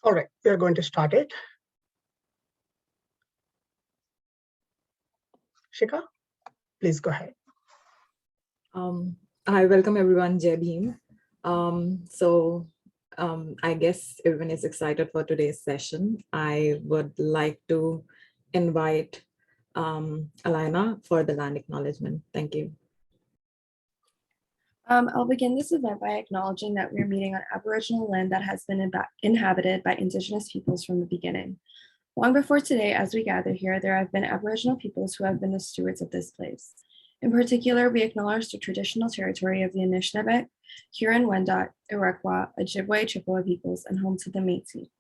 All right, we are going to start it. Shikha, please go ahead. Hi, welcome everyone, Jai Bhim. I guess everyone is excited for today's session. I would like to invite Alina for the land acknowledgement. Thank you. I'll begin this event by acknowledging that we're meeting on Aboriginal land that has been inhabited by Indigenous peoples from the beginning. Long before today, as we gather here, there have been Aboriginal peoples who have been the stewards of this place. In particular, we acknowledge the traditional territory of the Anishinaabe, Huron-Wendat, Iroquois, Ojibwe, Chippewa peoples, and home to the Métis.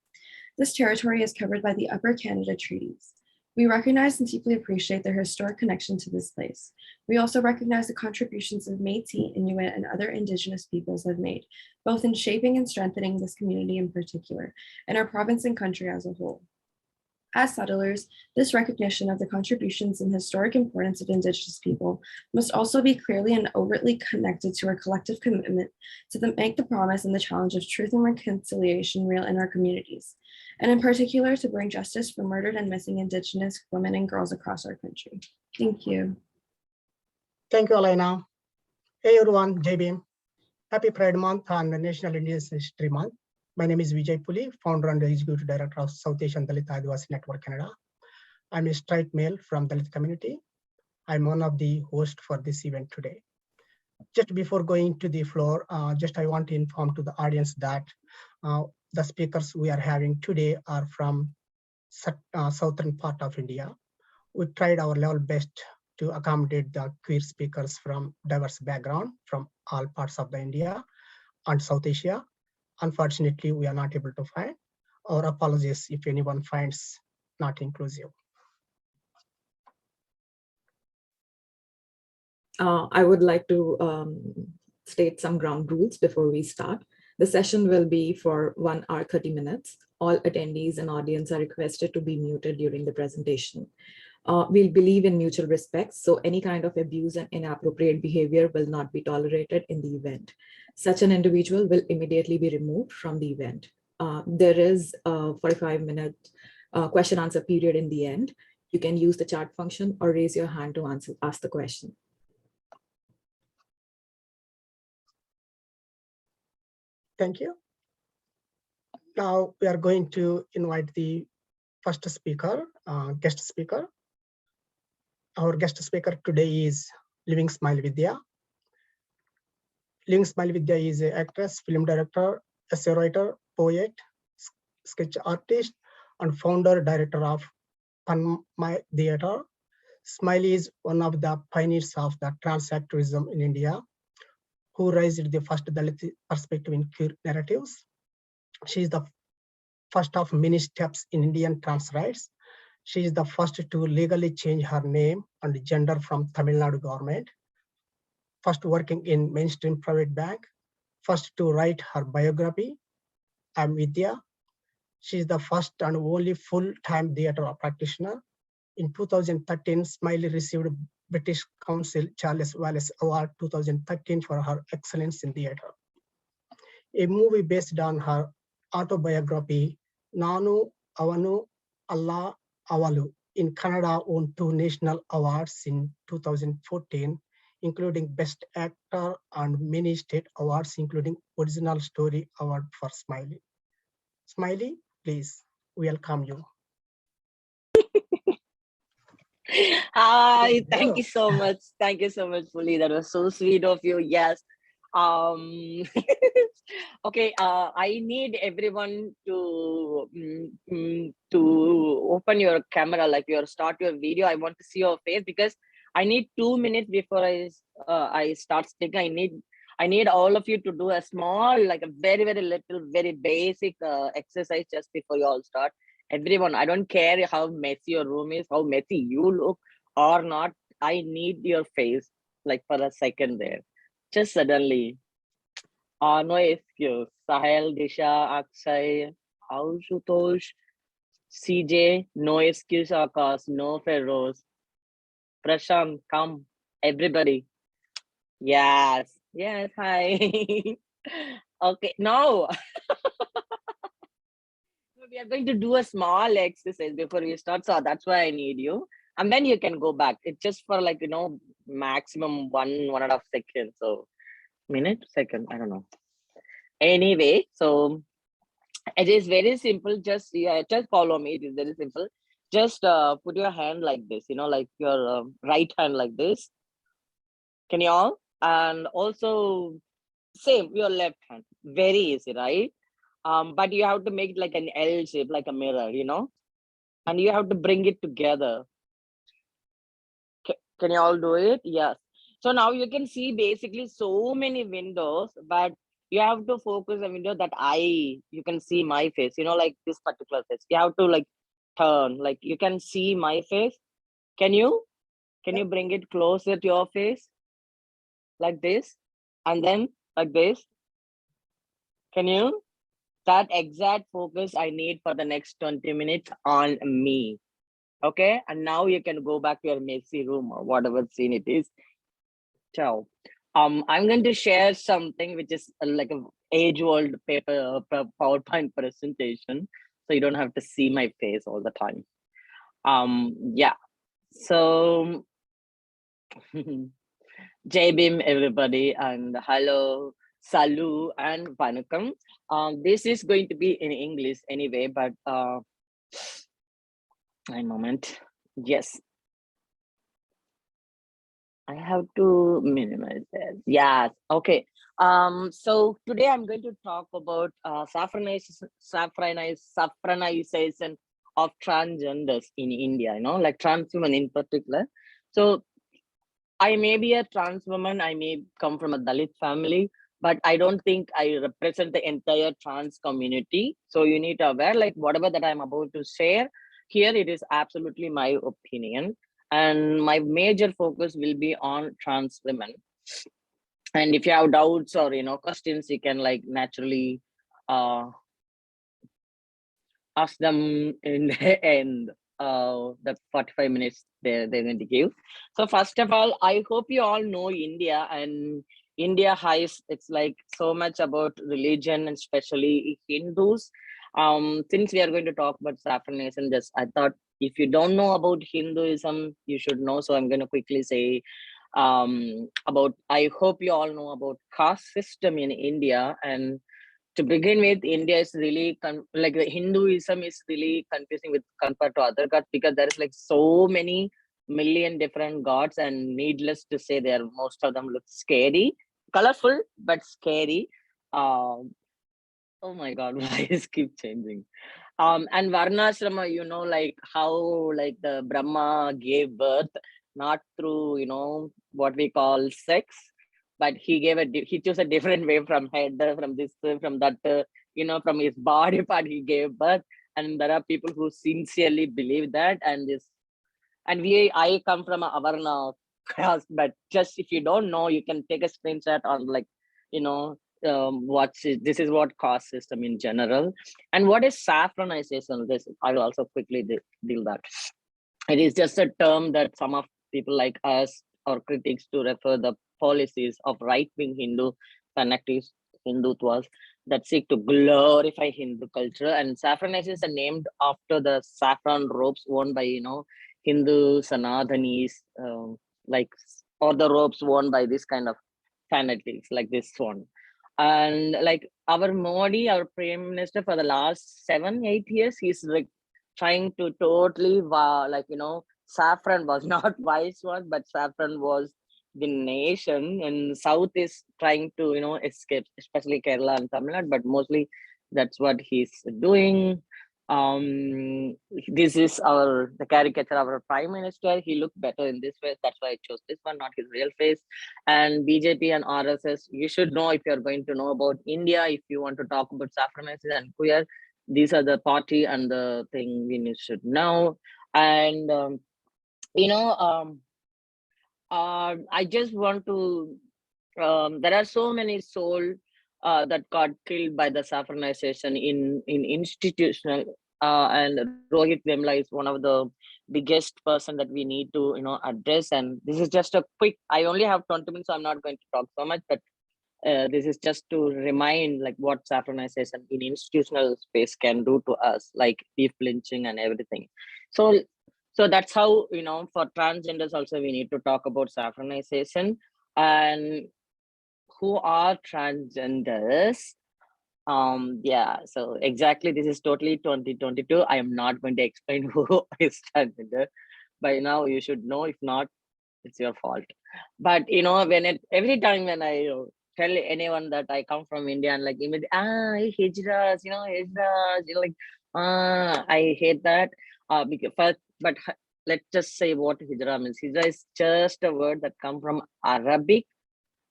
This territory is covered by the Upper Canada Treaties. We recognize and deeply appreciate their historic connection to this place. We also recognize the contributions of Métis, Inuit, and other Indigenous peoples have made, both in shaping and strengthening this community in particular, and our province and country as a whole. As settlers, this recognition of the contributions and historic importance of Indigenous people must also be clearly and overtly connected to our collective commitment to make the promise and the challenge of truth and reconciliation real in our communities, and in particular to bring justice for murdered and missing Indigenous women and girls across our country. Thank you. Thank you, Alina. Hey everyone, Jai Bhim. Happy Pride Month and National Indian History Month. My name is Vijay Puli, founder and executive director of South Asian Dalit Adivasi Network Canada. I'm a straight male from Dalit community. I'm one of the hosts for this event today. Just before going to the floor, I want to inform to the audience that the speakers we are having today are from southern part of India. We tried our level best to accommodate the queer speakers from diverse background from all parts of the India and South Asia. Unfortunately, we are not able to find. Our apologies if anyone finds not inclusive. I would like to state some ground rules before we start. The session will be for 1 hour, 30 minutes. All attendees and audience are requested to be muted during the presentation. We'll believe in mutual respect, so any kind of abuse and inappropriate behavior will not be tolerated in the event. Such an individual will immediately be removed from the event. There is a 45-minute question answer period in the end. You can use the chat function or raise your hand to ask the question. Thank you. Now we are going to invite the first speaker, guest speaker. Our guest speaker today is Living Smile Vidhya. Living Smile Vidhya is an actress, film director, essay writer, poet, sketch artist, and founder director of My Theatre. Smiley is one of the pioneers of the trans activism in India, who raised the first Dalit perspective in queer narratives. She is the first of many steps in Indian trans rights. She is the first to legally change her name and gender from Tamil Nadu government. First working in mainstream private bank. First to write her biography, I'm Vidhya. She is the first and only full-time theatre practitioner. In 2013, Smiley received British Council Charles Wallace Award 2013 for her excellence in theatre. A movie based on her autobiography, Nanu Avanu Allah Avalu, in Canada won 2 national awards in 2014, including Best Actor and many state awards, including Original Story Award for Smiley. Smiley, please, welcome you. Hi, thank you so much. Thank you so much, Puli. That was so sweet of you. Yes. Okay, I need everyone to open your camera, like start your video. I want to see your face because I need 2 minutes before I start speaking. I need all of you to do a small, like a very, very little, very basic exercise just before you all start. Everyone, I don't care how messy your room is, how messy you look or not. I need your face, like for a second there. Just suddenly. No excuse. Sahel, Disha, Akshay, Ashutosh, CJ, no excuse, Akash, no Feroz. Prashant, come, everybody. Yes, yes, hi. Okay, no. we are going to do a small exercise before we start. So that's why I need you. And then you can go back. It's just for like, maximum 1.5 seconds. So minute, second, I don't know. Anyway, so it is very simple. Just follow me. It is very simple. Just put your hand like this, like your right hand like this. Can you all? And also same, your left hand. Very easy, right? But you have to make it like an L shape, like a mirror, and you have to bring it together. Can you all do it? Yes. So now you can see basically so many windows, but you have to focus a window that you can see my face, like this particular face. You have to like turn, like you can see my face. Can you bring it closer to your face? Like this, and then like this. Can you? That exact focus I need for the next 20 minutes on me. Okay, and now you can go back to your messy room or whatever scene it is. Ciao. I'm going to share something which is like a age-old paper PowerPoint presentation, so you don't have to see my face all the time. Yeah. So Jai Bhim, everybody, and hello, salu, and vanakkam. This is going to be in English anyway, but a moment. Yes, I have to minimize it. Yes, okay. So today I'm going to talk about saffronization of transgenders in India. Like trans women in particular. So I may be a trans woman, I may come from a Dalit family, but I don't think I represent the entire trans community. So you need to aware, like whatever that I'm about to share here, it is absolutely my opinion. And my major focus will be on trans women. And if you have doubts or, questions, you can like naturally ask them in the end. The 45 minutes they're going to give. So first of all, I hope you all know India, and India has, it's like so much about religion and especially Hindus. Since we are going to talk about saffronization, just I thought if you don't know about Hinduism, you should know. So I'm going to quickly say about, I hope you all know about caste system in India. And to begin with, India is really like the Hinduism is really confusing with compared to other gods, because there is like so many million different gods, and needless to say, most of them look scary, colorful but scary. Oh my God, why is keep changing? And Varnashrama, like how like the Brahma gave birth not through what we call sex, but he chose a different way from head, from this, from that, from his body part he gave birth. And there are people who sincerely believe that. And I come from a Avarna class, but just if you don't know, you can take a screenshot on like, this is what caste system in general. And what is saffronization? This I will also quickly deal that. It is just a term that some of people like us or critics to refer the policies of right-wing Hindu fanatics Hindutwas that seek to glorify Hindu culture. And saffronization are named after the saffron robes worn by Hindu Sanatanis, like, or the robes worn by this kind of fanatics like this one. And like our Modi, our Prime Minister, for the last 7-8 years, he's like trying to totally saffron was not wise one, but saffron was the nation, and South is trying to escape, especially Kerala and Tamil Nadu, but mostly that's what he's doing. This is the caricature of our Prime Minister. He looked better in this way, that's why I chose this one, not his real face. And BJP and RSS, you should know, if you're going to know about India, if you want to talk about saffronization and queer, these are the party and the thing we should know. And I just want to, there are so many souls that got killed by the saffronization in institutional, and Rohit Vemla is one of the biggest person that we need to address. And this is just a quick, I only have 20 minutes, so I'm not going to talk so much, but this is just to remind like what saffronization in institutional space can do to us, like beef lynching and everything. So that's how, for transgenders also we need to talk about saffronization. And who are transgenders? Yeah, so exactly, this is totally 2022. I am not going to explain who is transgender. By now you should know. If not, it's your fault. But every time when I tell anyone that I come from India, and like immediately, hijras, hijras, like I hate that. But let's just say what hijra means. Hijra is just a word that comes from Arabic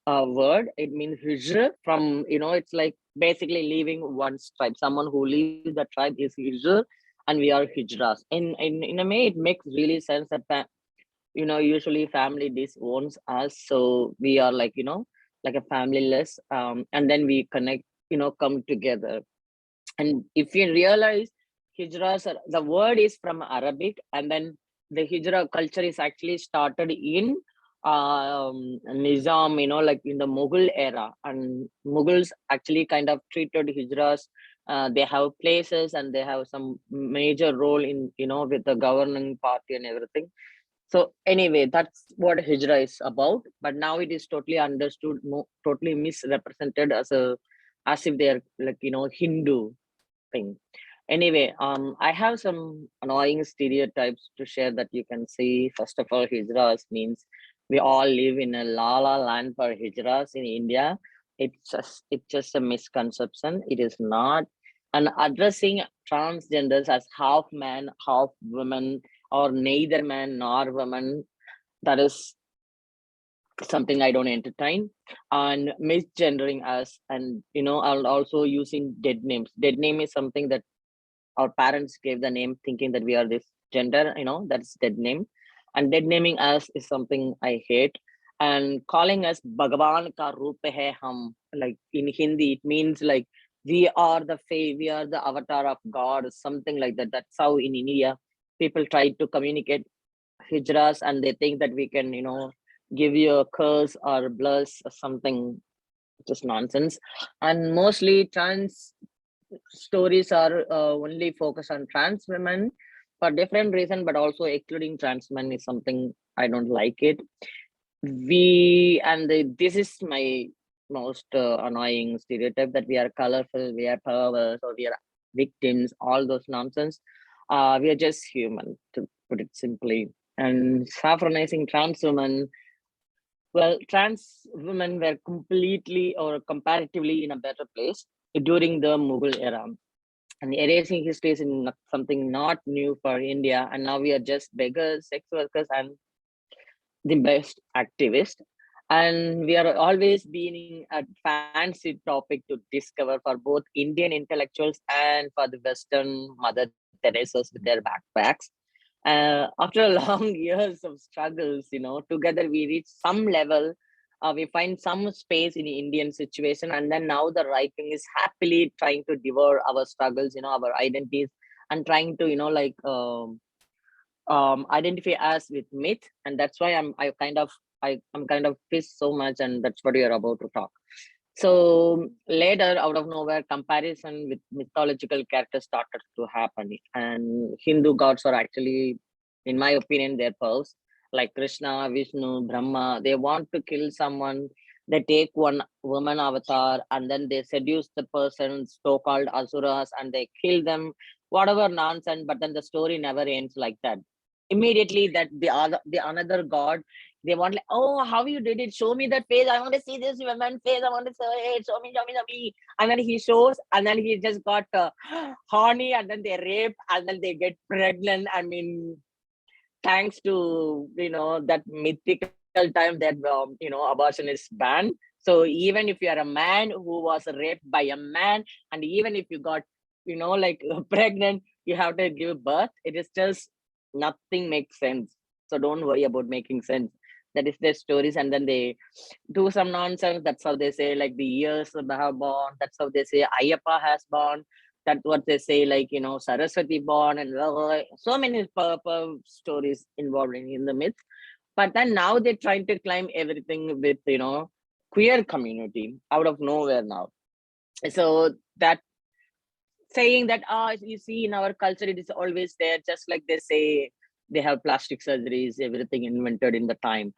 word. It means hijr from, it's like basically leaving one's tribe. Someone who leaves the tribe is hijr, and we are hijras. In a way, it makes really sense that usually family disowns us, so we are like like a familyless, and then we connect, come together. And if you realize, hijras the word is from Arabic, and then the hijra culture is actually started in Nizam, like in the Mughal era, and Mughals actually kind of treated hijras. They have places and they have some major role in, with the governing party and everything. So anyway, that's what hijra is about. But now it is totally understood, totally misrepresented as if they are like Hindu thing. Anyway, I have some annoying stereotypes to share that you can see. First of all, hijras means we all live in a la la land for hijras in India. It's just a misconception. It is not. And addressing transgenders as half man, half woman, or neither man nor woman, that is something I don't entertain. And misgendering us, and also using dead names. Dead name is something that our parents gave the name thinking that we are this gender, that's dead name. And dead naming us is something I hate. And calling us Bhagavan ka roop hai hum, like in Hindi, it means like we are we are the avatar of God, something like that. That's how in India people try to communicate hijras, and they think that we can, give you a curse or bless or something, just nonsense. And mostly trans stories are only focused on trans women for different reason, but also excluding trans men is something I don't like it. This is my most annoying stereotype, that we are colorful, we are perverse, or we are victims, all those nonsense. We are just human, to put it simply. And saffronizing trans women, well, trans women were completely or comparatively in a better place during the Mughal era. And erasing history is something not new for India. And now we are just beggars, sex workers, and the best activists. And we are always being a fancy topic to discover for both Indian intellectuals and for the Western Mother Teresa's with their backpacks. After long years of struggles, together we reach some level. We find some space in the Indian situation, and then now the right wing is happily trying to devour our struggles, our identities, and trying to, identify us with myth. And that's why I'm kind of pissed so much, and that's what we are about to talk. So later, out of nowhere, comparison with mythological characters started to happen, and Hindu gods are actually, in my opinion, they're pearls, like Krishna, Vishnu, Brahma. They want to kill someone. They take one woman avatar, and then they seduce the person, so-called asuras, and they kill them. Whatever nonsense, but then the story never ends like that. Immediately, that the another god, they want like, oh, how you did it? Show me that face. I want to see this woman face. I want to say it. Show me, show me, show me. And then he shows, and then he just got horny, and then they rape, and then they get pregnant. I mean, thanks to that mythical time that abortion is banned. So even if you are a man who was raped by a man, and even if you got like pregnant, you have to give birth. It is just nothing makes sense. So don't worry about making sense. That is their stories, and then they do some nonsense. That's how they say, like, the years have born. That's how they say Ayyappa has born. That's what they say, like, Saraswati born, and so many stories involved in the myth. But then now they're trying to climb everything with queer community out of nowhere now. So that saying that, you see, in our culture, it is always there, just like they say they have plastic surgeries, everything invented in the time.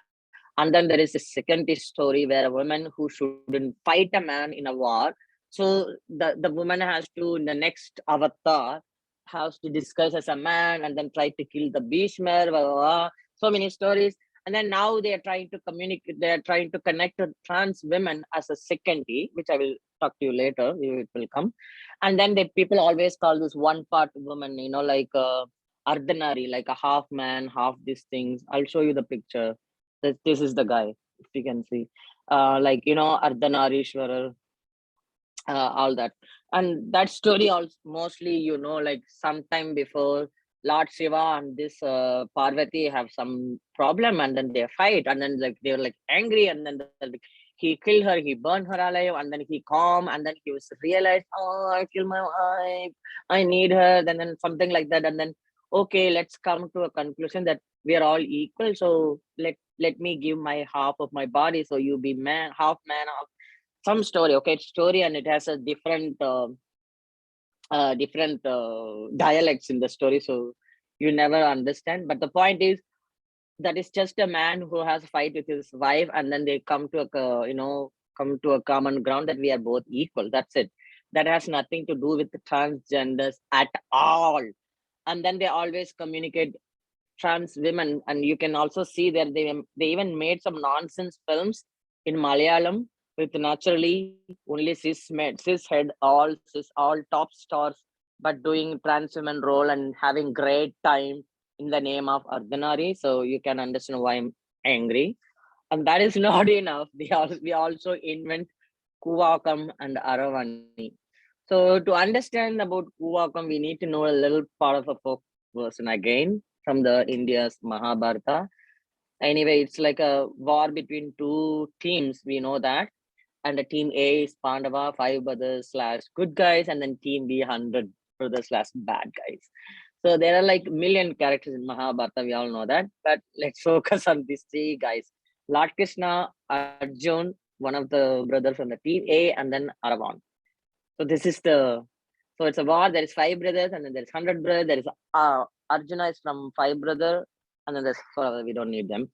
And then there is a second story where a woman who shouldn't fight a man in a war. So the woman has to, in the next avatar, has to disguise as a man and then try to kill the Bhishmer, blah, blah, blah. So many stories. And then now they are trying to communicate, they are trying to connect to trans women as a secondary, which I will talk to you later, it will come. And then the people always call this one part woman, like Ardhanari, like a half man, half these things. I'll show you the picture. This is the guy, if you can see. Like, Ardhanarishwarar, all that. And that story also mostly, like sometime before Lord Shiva and this Parvati have some problem, and then they fight, and then like they were like angry, and then he killed her, he burned her alive, and then he calm, and then he was realized, oh, I killed my wife, I need her, then something like that, and then okay, let's come to a conclusion that we are all equal, so let me give my half of my body, so you be man, half some story, okay, it's story, and it has a different dialects in the story, so you never understand. But the point is that is just a man who has a fight with his wife, and then they come to a common ground that we are both equal. That's it. That has nothing to do with the transgenders at all. And then they always communicate trans women, and you can also see that they even made some nonsense films in Malayalam with naturally only cis head, all top stars, but doing trans women role and having great time in the name of Ardhanari. So you can understand why I'm angry. And that is not enough. We also invent Kuvakam and Aravani. So to understand about Kuvakam, we need to know a little part of a folk version again from the India's Mahabharata. Anyway, it's like a war between two teams, we know that. And the team A is Pandava, 5 brothers / good guys, and then team B, 100 brothers / bad guys. So there are like million characters in Mahabharata, we all know that. But let's focus on these 3 guys. Lord Krishna, Arjun, one of the brothers from the team A, and then Aravan. So this is so it's a war. There is 5 brothers, and then there's 100 brothers. There is Arjuna is from 5 brother, and then there's 4 we don't need them.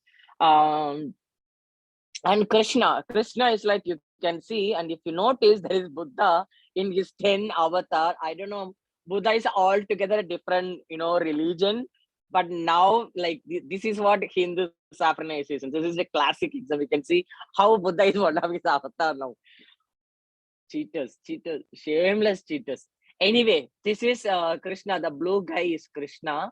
And Krishna is like, you can see, and if you notice, there is Buddha in his 10 avatar. I don't know, Buddha is altogether a different, religion. But now, like, this is what Hindu saffronization. This is the classic example. You can see how Buddha is one of his avatar now. Cheaters, shameless cheaters. Anyway, this is Krishna. The blue guy is Krishna.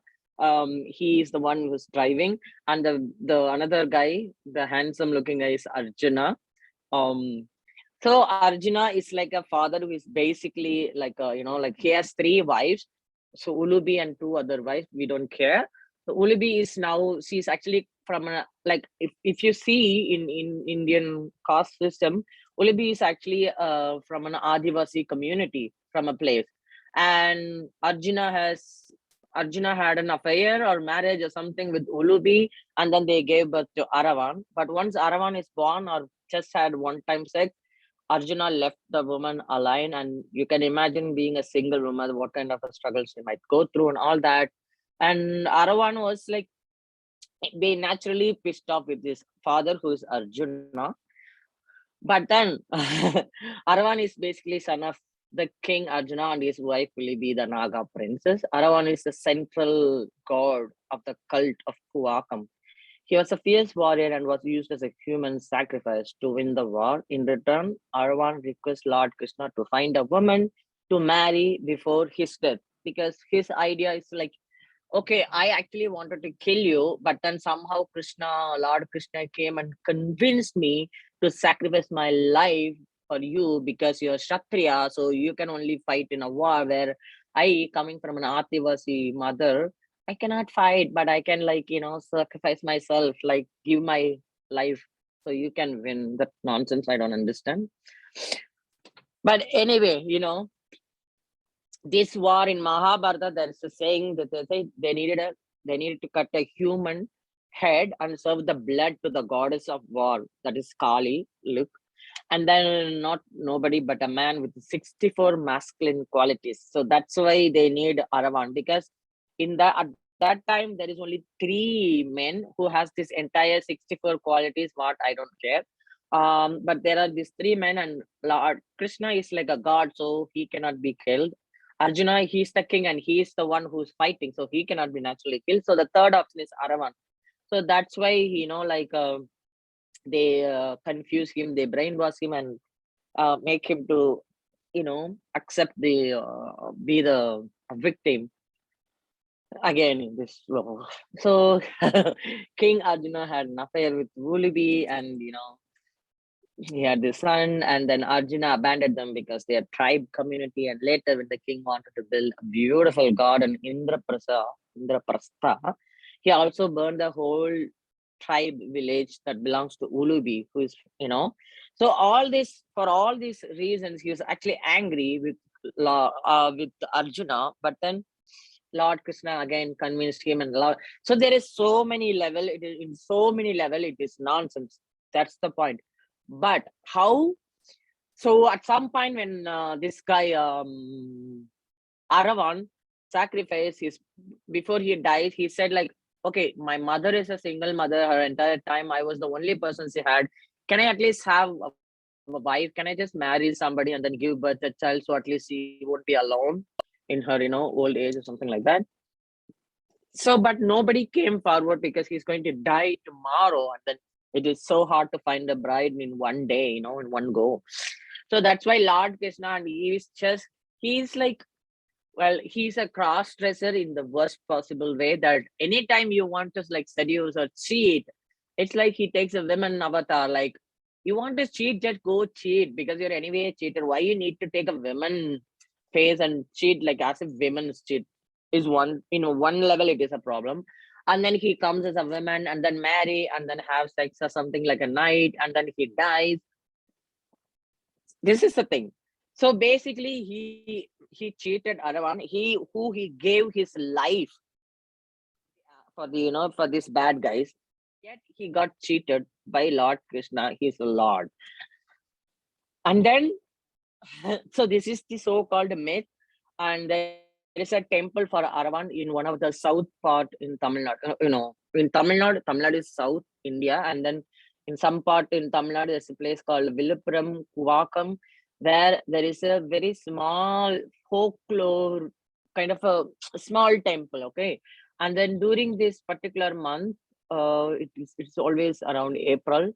He is the one who's driving, and the another guy, the handsome looking guy, is Arjuna. So Arjuna is like a father who is basically like like he has 3 wives. So Ulubi and 2 other wives, we don't care. So Ulubi is now, she's actually from like if you see in Indian caste system, Ulubi is actually from an Adivasi community, from a place. And Arjuna had an affair or marriage or something with Ulubi, and then they gave birth to Aravan. But once Aravan is born or just had one-time sex, Arjuna left the woman alone, and you can imagine being a single woman, what kind of a struggle she might go through and all that. And Aravan was like, they naturally pissed off with his father, who is Arjuna. But then Aravan is basically son of the king Arjuna, and his wife will be the Naga princess. Aravan is the central god of the cult of Kuvakam. He was a fierce warrior and was used as a human sacrifice to win the war. In return, Aravan requests Lord Krishna to find a woman to marry before his death, because his idea is like, okay, I actually wanted to kill you, but then somehow Lord Krishna came and convinced me to sacrifice my life for you because you're Kshatriya, so you can only fight in a war, where I, coming from an Adivasi mother, I cannot fight, but I can sacrifice myself, like give my life so you can win. That nonsense, I don't understand. But anyway, this war in Mahabharata, there's a saying that they needed to cut a human head and serve the blood to the goddess of war, that is Kali. Look, and then not nobody but a man with 64 masculine qualities. So that's why they need Aravan, because in that at that time there is only 3 men who has this entire 64 qualities. What I don't care. But there are these 3 men, and Lord Krishna is like a god, so he cannot be killed. Arjuna, he's the king and he's the one who's fighting, so he cannot be naturally killed. So the third option is Aravan. So that's why, like they confuse him, they brainwash him, and make him to, accept the be the victim again in this law. So King Arjuna had an affair with Vulubi, and he had the son, and then Arjuna abandoned them because they are tribe community. And later, when the king wanted to build a beautiful garden, Indraprastha, he also burned the whole tribe village that belongs to Ulubi, who is, So for all these reasons, he was actually angry with Arjuna, but then Lord Krishna again convinced him, and so there is so many level. It is in so many level. It is nonsense. That's the point. But how? So at some point when this guy Aravan sacrificed before he died, he said like, okay, my mother is a single mother. Her entire time, I was the only person she had. Can I at least have a wife? Can I just marry somebody and then give birth to a child, so at least she won't be alone in her, old age or something like that? So, but nobody came forward because he's going to die tomorrow, and then it is so hard to find a bride in one day, in one go. So that's why Lord Krishna, and he's like, well, he's a cross-dresser in the worst possible way, that anytime you want to like seduce or cheat, it's like he takes a women avatar. Like, you want to cheat, just go cheat, because you're anyway a cheater. Why you need to take a women face and cheat, like as if women cheat is one level, it is a problem. And then he comes as a woman and then marry and then have sex or something like a night, and then he dies. This is the thing. So basically he cheated Aravan, he gave his life for the for these bad guys, yet he got cheated by Lord Krishna, his Lord. And then so this is the so-called myth, and there is a temple for Aravan in one of the south part in Tamil Nadu. In Tamil Nadu is South India, and then in some part in Tamil Nadu there's a place called Viluppuram, Kuvakam, where there is a very small folklore kind of a small temple. Okay, and then during this particular month, it's always around April.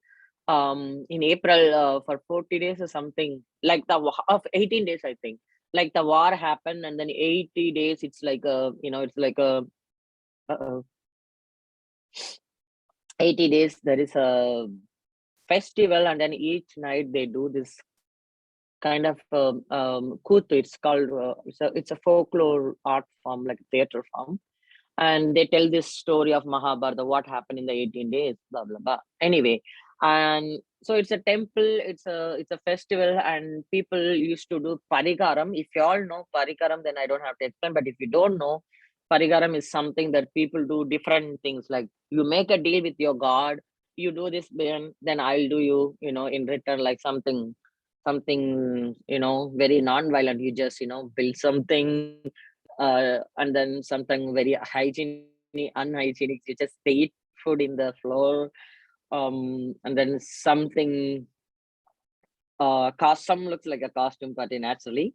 In April, for 40 days or something, like of 18 days, I think. Like the war happened, and then 80 days, it's like it's like a 80 days. There is a festival, and then each night they do this kind of kutu. It's called it's a folklore art form, like theater form, and they tell this story of Mahabharata, what happened in the 18 days, blah blah blah. Anyway, and so it's a temple, it's a festival, and people used to do parikaram. If you all know parikaram, then I don't have to explain. But if you don't know, parikaram is something that people do different things. Like, you make a deal with your god, you do this, then I'll do you, in return, like something very non-violent. You just build something, and then something very unhygienic. You just eat food in the floor, and then something some looks like a costume party naturally.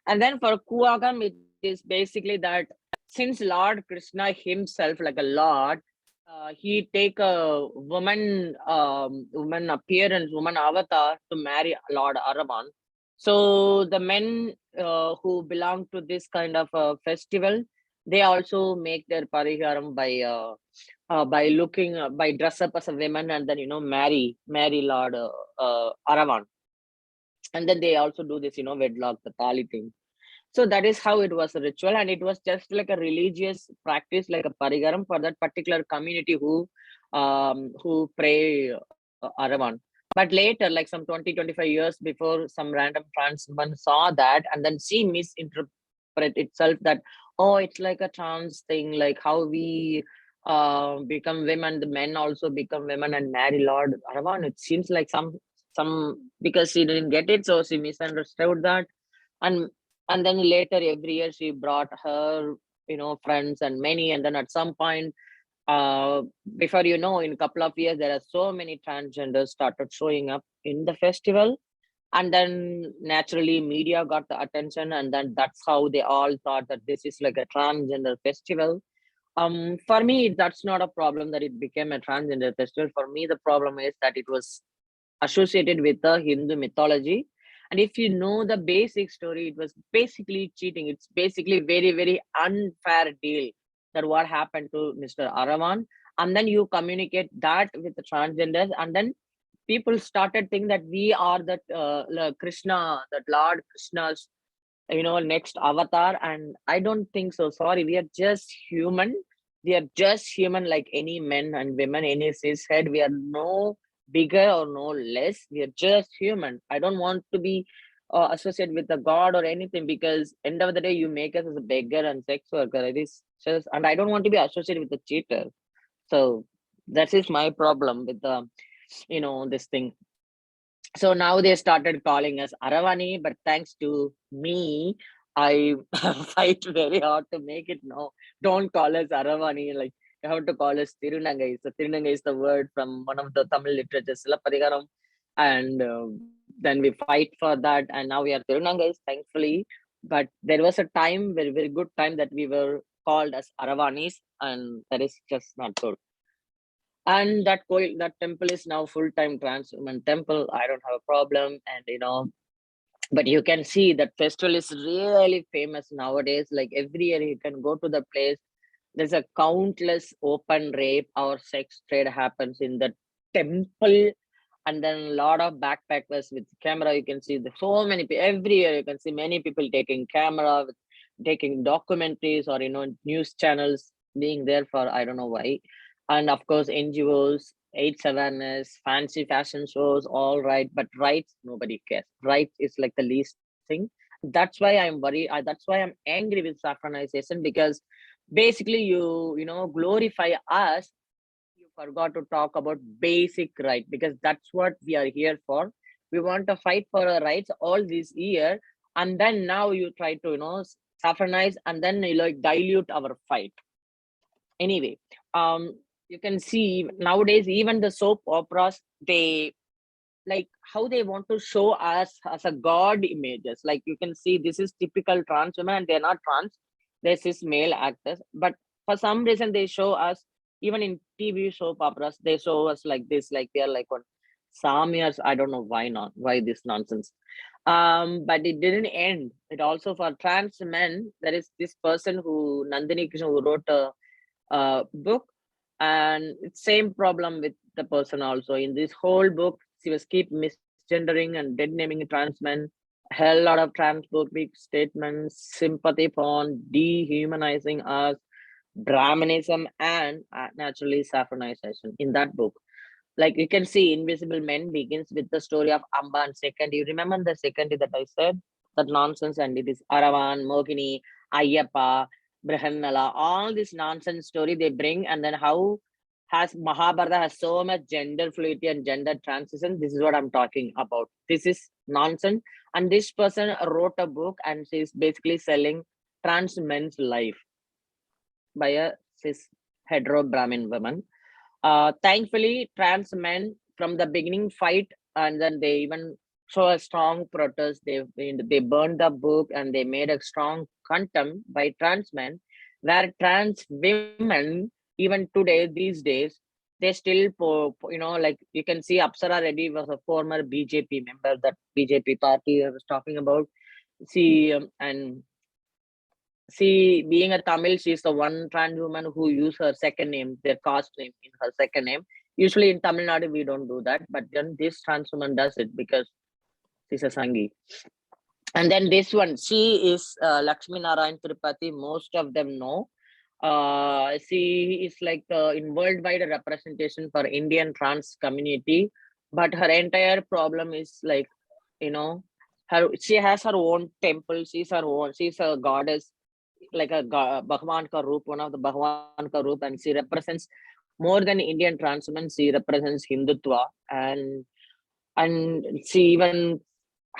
And then for Kuagam, it is basically that since Lord Krishna himself, like a lord, he take a woman appearance, woman avatar to marry Lord Aravan. So the men who belong to this kind of festival, they also make their pariharam by looking by dress up as a woman, and then marry Lord Aravan. And then they also do this wedlock, the tali thing. So that is how it was a ritual, and it was just like a religious practice, like a parigaram for that particular community who pray Aravan. But later, like some 20-25 years before, some random transman saw that, and then she misinterpret itself that, oh, it's like a trans thing, like how we become women, the men also become women and marry Lord Aravan. It seems like because she didn't get it, so she misunderstood that. And then later every year she brought her, friends and many, and then at some point, before in a couple of years, there are so many transgenders started showing up in the festival. And then naturally media got the attention, and then that's how they all thought that this is like a transgender festival. For me, that's not a problem that it became a transgender festival. For me, the problem is that it was associated with the Hindu mythology. And if you know the basic story, it was basically cheating. It's basically very, very unfair deal that what happened to Mr. Aravan. And then you communicate that with the transgenders, and then people started thinking that we are that Krishna, that Lord Krishna's, next avatar. And I don't think so. Sorry, we are just human. We are just human like any men and women, any cishead. We are no bigger or no less. We are just human. I don't want to be associated with a god or anything, because end of the day you make us as a beggar and sex worker. It is just, and I don't want to be associated with a cheater. So that is my problem with the this thing. So now they started calling us Aravani, but thanks to me, I fight very hard to make it no. Don't call us Aravani. Like, you have to call us Tirunangai. So Tirunangai is the word from one of the Tamil literature, Silappadigaram. And then we fight for that. And now we are Tirunangais, thankfully. But there was a time, very, very good time, that we were called as Aravanis. And that is just not good. And that temple is now full-time trans women temple. I don't have a problem. And but you can see that festival is really famous nowadays. Like every year you can go to the place. There's a countless open rape or sex trade happens in the temple. And then a lot of backpackers with camera. You can see so many people every year. You can see many people taking camera, taking documentaries, or news channels being there for I don't know why. And of course, NGOs, AIDS awareness, fancy fashion shows, all right. But rights, nobody cares. Rights is like the least thing. That's why I'm worried. That's why I'm angry with saffronization, because basically you glorify us. You forgot to talk about basic right, because that's what we are here for. We want to fight for our rights all this year, and then now you try to saffronize, and then dilute our fight. Anyway, you can see nowadays even the soap operas, they like how they want to show us as a god images. Like you can see this is typical trans women, and they're not trans, they're cis male actors, but for some reason they show us, even in TV soap operas, they show us like this, like they're like what Samyas. I don't know why this nonsense. But it didn't end. It also for trans men, there is this person who Nandini Krishna, who wrote a book, and it's same problem with the person also. In this whole book, she was keep misgendering and dead naming trans men, hell lot of transphobic statements, sympathy porn, dehumanizing us, Brahmanism, and naturally saffronization in that book. Like you can see, Invisible Men begins with the story of Amba and Second. You remember the second that I said? That nonsense, and it is Aravan, Mogini, Ayyappa, Brahannala, all this nonsense story they bring, and then how has Mahabharata has so much gender fluidity and gender transition. This is what I'm talking about. This is nonsense. And this person wrote a book, and she's basically selling trans men's life by a cis hetero Brahmin woman. Thankfully, trans men from the beginning fight, and then they even show a strong protest. They burned the book, and they made a strong contempt by trans men, where trans women, even today, these days, they still, like you can see Apsara Reddy was a former BJP member, that BJP party I was talking about. And being a Tamil, she's the one trans woman who used her second name, their caste name in her second name. Usually in Tamil Nadu, we don't do that, but then this trans woman does it because she's a Sangi. And then this one, she is Lakshmi Narayan Tripati. Most of them know. She is like in worldwide representation for Indian trans community, but her entire problem is like, she has her own temple. She's a goddess, like a Bhagwan ka Roop, one of the Bhagwan ka Roop, and she represents more than Indian trans women. She represents Hindutva, and And she even,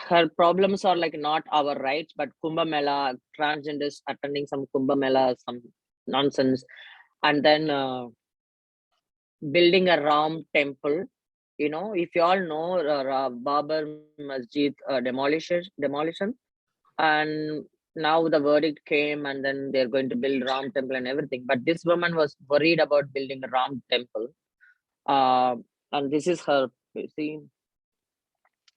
her problems are like not our rights, but Kumbh Mela, transgenders attending some Kumbh Mela, some nonsense. And then building a Ram temple. You know, if you all know Babar Masjid demolition, and now the verdict came, and then they're going to build Ram temple and everything. But this woman was worried about building a Ram temple, and this is her. You see.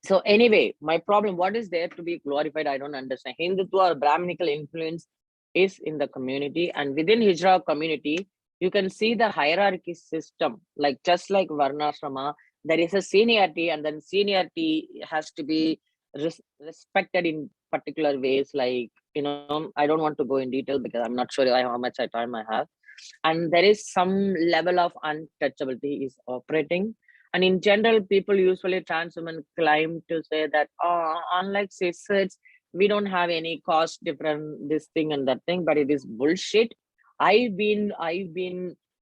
So anyway, my problem, what is there to be glorified? I don't understand. Hindutva or Brahminical influence is in the community, and within Hijra community, you can see the hierarchy system, like just like Varnashrama, there is a seniority, and then seniority has to be respected in particular ways. Like, you know, I don't want to go in detail because I'm not sure how much time I have. And there is some level of untouchability is operating. And in general, people usually, trans women claim to say that, unlike cisgets, we don't have any cost different, this thing and that thing, but it is bullshit. I've been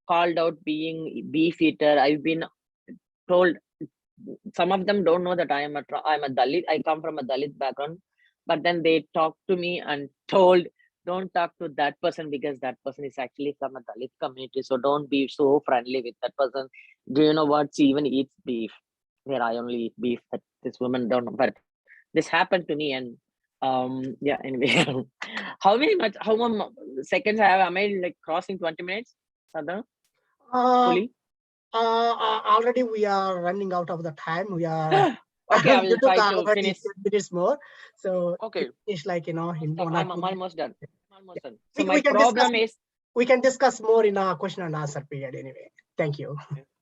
called out being beef eater. I've been told, some of them don't know that I'm a Dalit. I come from a Dalit background, but then they talk to me and told, don't talk to that person because that person is actually from a Dalit community. So don't be so friendly with that person. Do you know what? She even eats beef. Where I only eat beef. That this woman don't know. But this happened to me, and yeah. Anyway, how many seconds I have? Am I like crossing 20 minutes? Sadha? Puli? Already we are running out of the time. We are okay, I will you took try to already finish. 10 minutes more. So Okay, it's like, you know, in one I'm or two almost done. I'm almost done. So we my can problem discuss, is, we can discuss more in our question and answer period anyway. Thank you.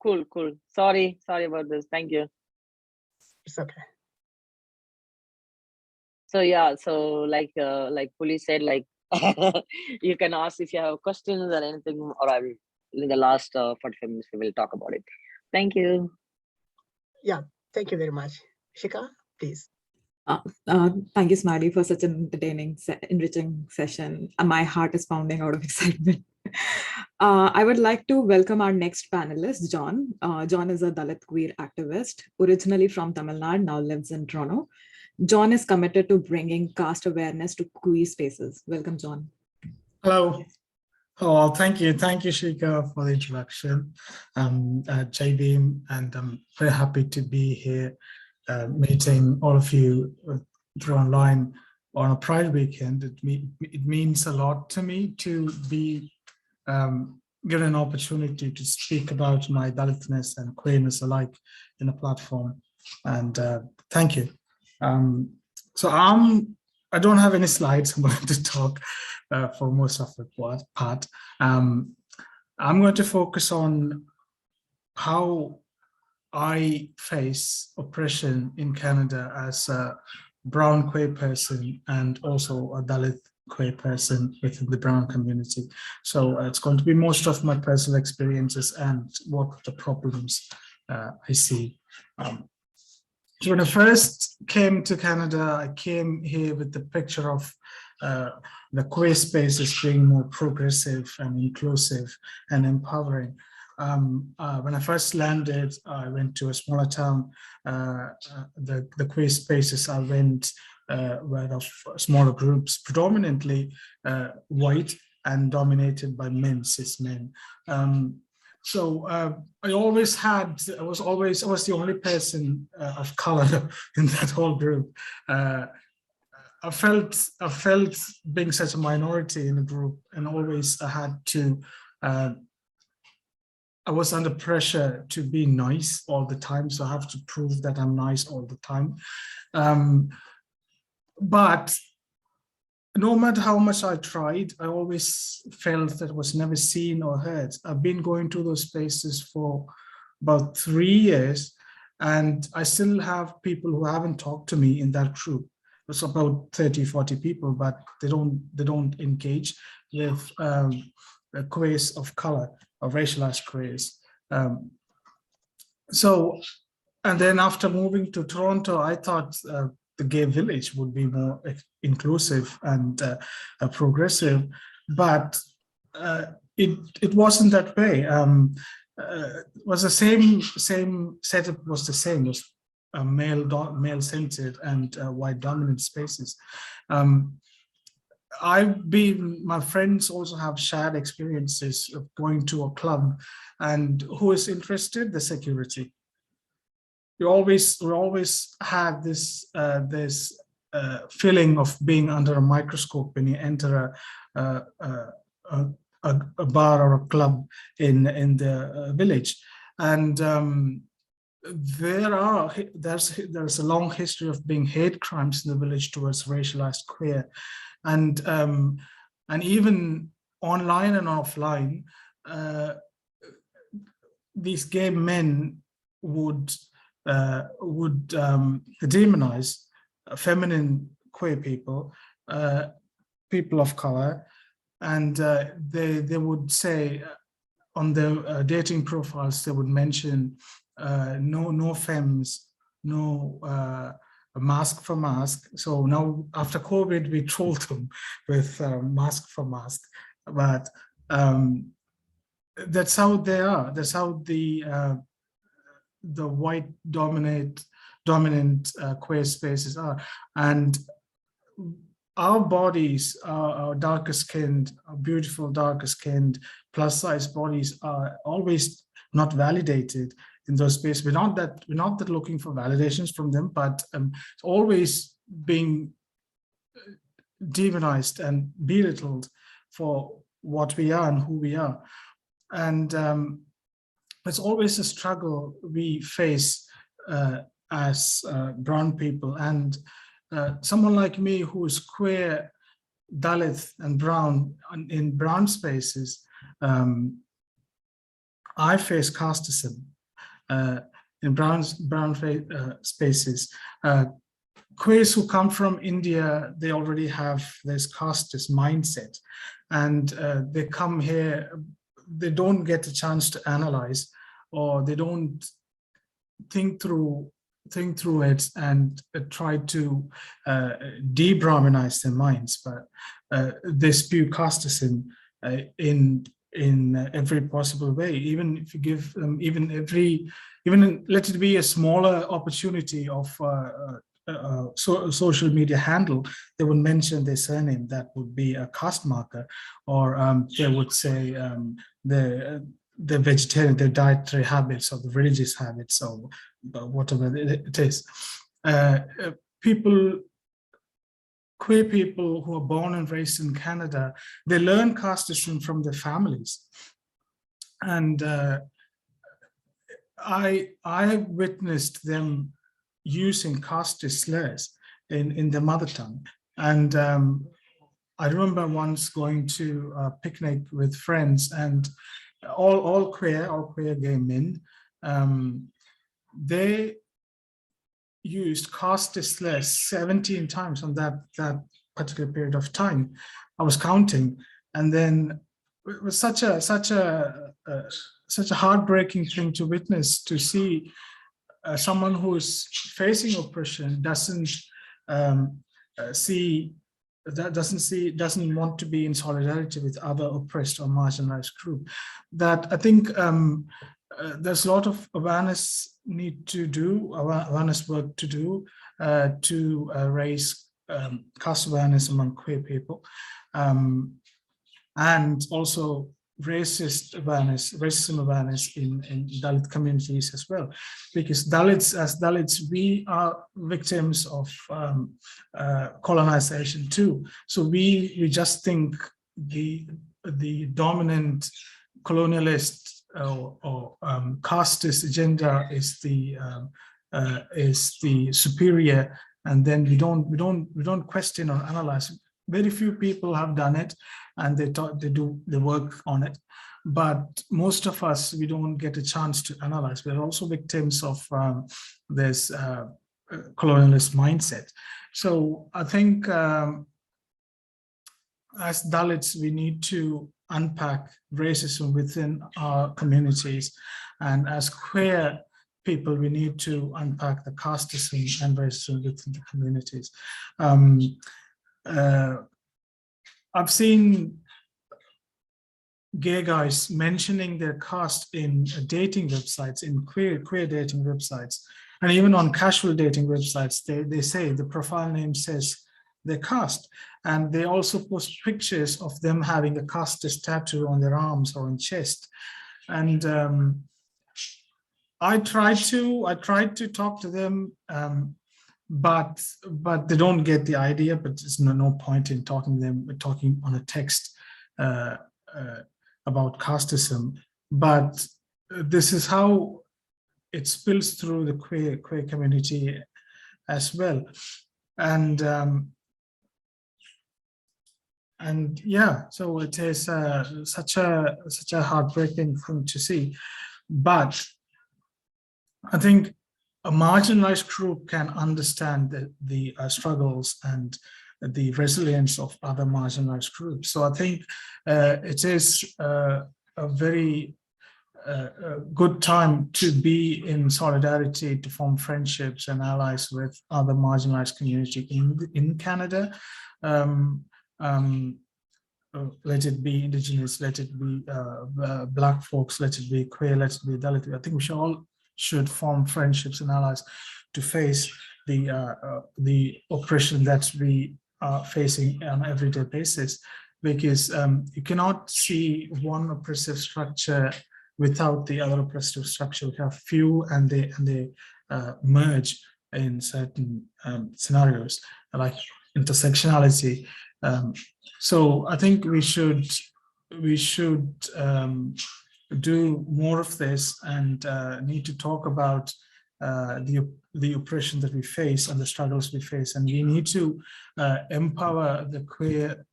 cool. Sorry about this. Thank you. It's okay. So yeah, so like Puli said, like you can ask if you have questions or anything, or I will in the last 45 minutes we will talk about it. Thank you. Yeah, thank you very much. Shikha, please. Thank you, Smiley, for such an entertaining, enriching session. My heart is pounding out of excitement. I would like to welcome our next panelist, John. John is a Dalit queer activist, originally from Tamil Nadu, now lives in Toronto. John is committed to bringing caste awareness to queer spaces. Welcome, John. Hello. Oh, thank you. Thank you, Shikha, for the introduction. JB, and I'm very happy to be here meeting all of you through online on a Pride weekend. It means a lot to me to be given an opportunity to speak about my Dalitness and queerness alike in a platform. And thank you. So I don't have any slides. I'm going to talk for most of the part. I'm going to focus on how I face oppression in Canada as a brown queer person and also a Dalit queer person within the brown community. So it's going to be most of my personal experiences and what the problems I see. So when I first came to Canada, I came here with the picture of the queer spaces being more progressive and inclusive and empowering. When I first landed, I went to a smaller town. The queer spaces I went were of smaller groups, predominantly white and dominated by men, cis men. So I was the only person of color in that whole group. I felt being such a minority in the group, and always I had to. I was under pressure to be nice all the time, so I have to prove that I'm nice all the time. But no matter how much I tried, I always felt that it was never seen or heard. I've been going to those spaces for about 3 years, and I still have people who haven't talked to me in that group. It's about 30, 40 people, but they don't engage with queers of color or racialized queers. And then after moving to Toronto, I thought the gay village would be more inclusive and progressive, but it wasn't that way. Was the same setup was the same. It was male-centered and white-dominant spaces. My friends also have shared experiences of going to a club, and who is interested? The security. We always had this feeling of being under a microscope when you enter a bar or a club in the village, and there's a long history of being hate crimes in the village towards racialized queer, and even online and offline, these gay men would demonize feminine queer people, people of color, and they would say on their dating profiles, they would mention no femmes, no mask for mask. So now after COVID, we trolled them with mask for mask, but that's how they are. That's how the white dominant queer spaces are, and our bodies, our darker skinned, our beautiful darker skinned, plus size bodies are always not validated in those spaces. We're not that looking for validations from them, but it's always being demonized and belittled for what we are and who we are. And it's always a struggle we face as brown people. And someone like me who is queer, Dalit and brown in brown spaces, I face casteism in brown spaces. Queers who come from India, they already have this casteist mindset, and they come here, they don't get a chance to analyze, or they don't think through it and try to de-Brahminize their minds, but they spew casteism in every possible way. Even if you give them let it be a smaller opportunity of social media handle, they would mention their surname. That would be a caste marker, or they would say the vegetarian, their dietary habits or the religious habits or whatever it is. Queer people who are born and raised in Canada, they learn casteism from their families. And I have witnessed them using casteist slurs in their mother tongue. And I remember once going to a picnic with friends, and all queer gay men, they used casteist slurs 17 times on that particular period of time. I was counting, and then it was such a heartbreaking thing to witness, to see someone who is facing oppression doesn't want to be in solidarity with other oppressed or marginalized group. That I think there's a lot of awareness work to do to raise caste awareness among queer people, and also racism awareness in Dalit communities as well, because as Dalits, we are victims of colonization too. So we just think the dominant colonialist or casteist agenda is the superior, and then we don't question or analyze. Very few people have done it, and they do the work on it, but most of us, we don't get a chance to analyze. We're also victims of this colonialist mindset. So I think as Dalits, we need to unpack racism within our communities, and as queer people, we need to unpack the casteism and racism within the communities. I've seen gay guys mentioning their caste in dating websites, in queer dating websites, And even on casual dating websites, they say the profile name says their caste. And they also post pictures of them having a caste tattoo on their arms or on chest. And I tried to talk to them, but they don't get the idea. But there's no point in talking on a text about casteism. But this is how it spills through the queer community as well, and yeah, so it is such a heartbreaking thing to see. But I think a marginalized group can understand the struggles and the resilience of other marginalized groups. So I think it is a very good time to be in solidarity, to form friendships and allies with other marginalized community in Canada. Let it be Indigenous, let it be Black folks, let it be queer, let it be Dalit. I think we should form friendships and allies to face the oppression that we are facing on an everyday basis, because you cannot see one oppressive structure without the other oppressive structure. We have few and they merge in certain scenarios, like intersectionality. So I think we should do more of this, and need to talk about the oppression that we face and the struggles we face, and we need to empower the queer,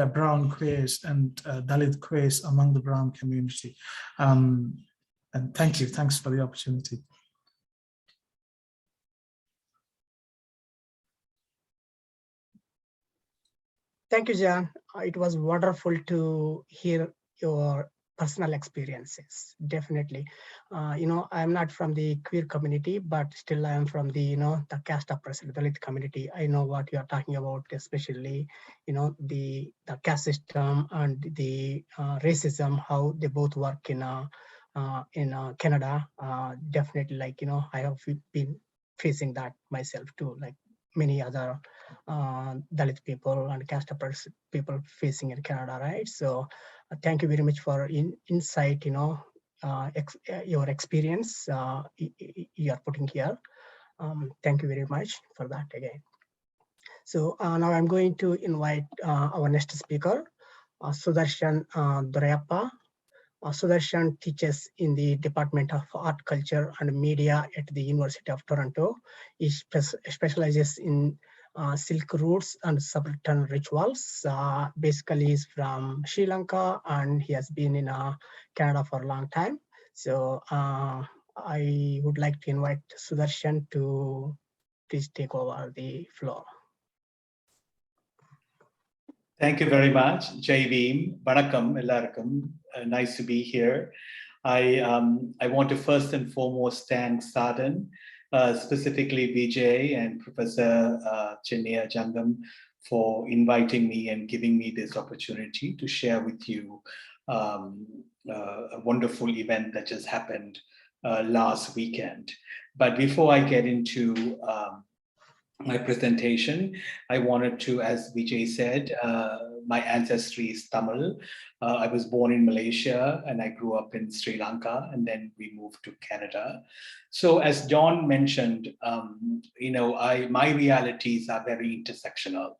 brown queers and Dalit queers among the brown community. And thanks for the opportunity. Thank you, John. It was wonderful to hear your personal experiences. Definitely. I'm not from the queer community, but still I am from the, the caste oppressed Dalit community. I know what you are talking about, especially, the caste system and the racism, how they both work in Canada. Definitely, I have been facing that myself too, like many other Dalit people and caste oppressed people facing in Canada, right? So thank you very much for insight, your experience you are putting here. Thank you very much for that again. So now I'm going to invite our next speaker, Sudharshan Duraiyappah. Sudharshan teaches in the Department of Art, Culture and Media at the University of Toronto. He specializes in silk roots and subaltern rituals. Basically, he's from Sri Lanka and he has been in Canada for a long time. So I would like to invite Sudharshan to please take over the floor. Thank you very much, Jai Vanakkam, ellarkum. Nice to be here. I want to first and foremost thank SADAN, specifically Vijay and Professor Chinnaiah Jangam for inviting me and giving me this opportunity to share with you a wonderful event that just happened last weekend. But before I get into my presentation, I wanted to, as Vijay said, my ancestry is Tamil. I was born in Malaysia and I grew up in Sri Lanka, and then we moved to Canada. So as John mentioned, my realities are very intersectional.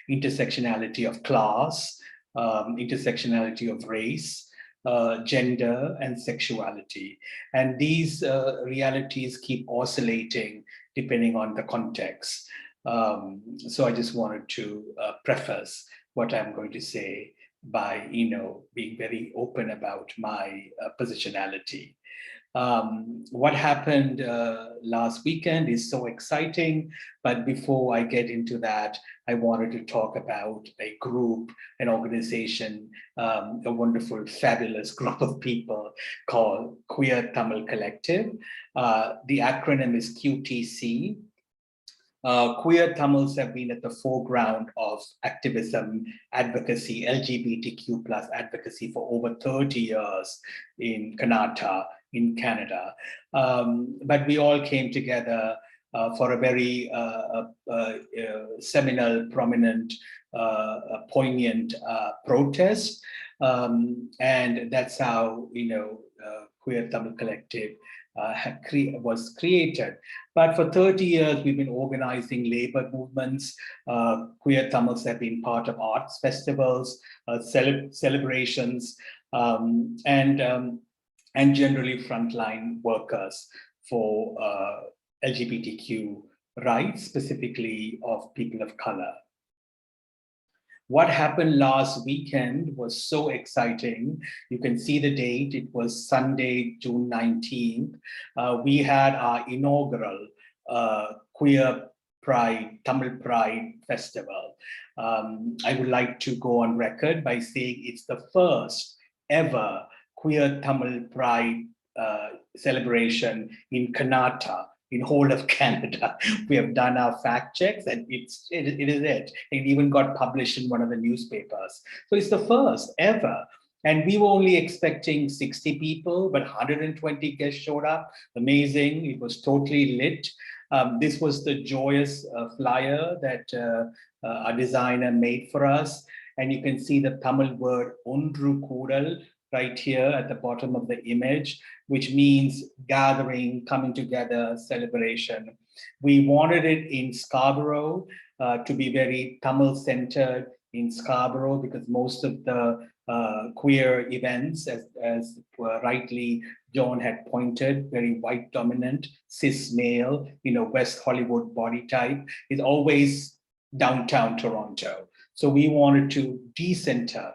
Intersectionality of class, intersectionality of race, gender and sexuality. And these realities keep oscillating depending on the context. So I just wanted to preface what I'm going to say by, being very open about my positionality. What happened last weekend is so exciting, but before I get into that, I wanted to talk about a group, an organization, a wonderful, fabulous group of people called Queer Tamil Collective. The acronym is QTC. Queer Tamils have been at the foreground of activism, advocacy, LGBTQ plus advocacy for over 30 years in Karnataka, in Canada. But we all came together for a very seminal, prominent, poignant protest. And that's how, Queer Tamil Collective was created. But for 30 years, we've been organizing labor movements. Queer Tamils have been part of arts festivals, celebrations, and generally frontline workers for LGBTQ rights, specifically of people of color. What happened last weekend was so exciting. You can see the date. It was Sunday, June 19th. We had our inaugural Queer Pride, Tamil Pride Festival. I would like to go on record by saying it's the first ever Queer Tamil Pride celebration in Kannada, in whole of Canada. We have done our fact checks and it is it. It even got published in one of the newspapers. So it's the first ever. And we were only expecting 60 people, but 120 guests showed up. Amazing. It was totally lit. This was the joyous flyer that our designer made for us. And you can see the Tamil word Ondru Kudal right here at the bottom of the image, which means gathering, coming together, celebration. We wanted it in Scarborough to be very Tamil-centered in Scarborough, because most of the queer events, as rightly John had pointed, very white dominant, cis male, West Hollywood body type, is always downtown Toronto. So we wanted to decenter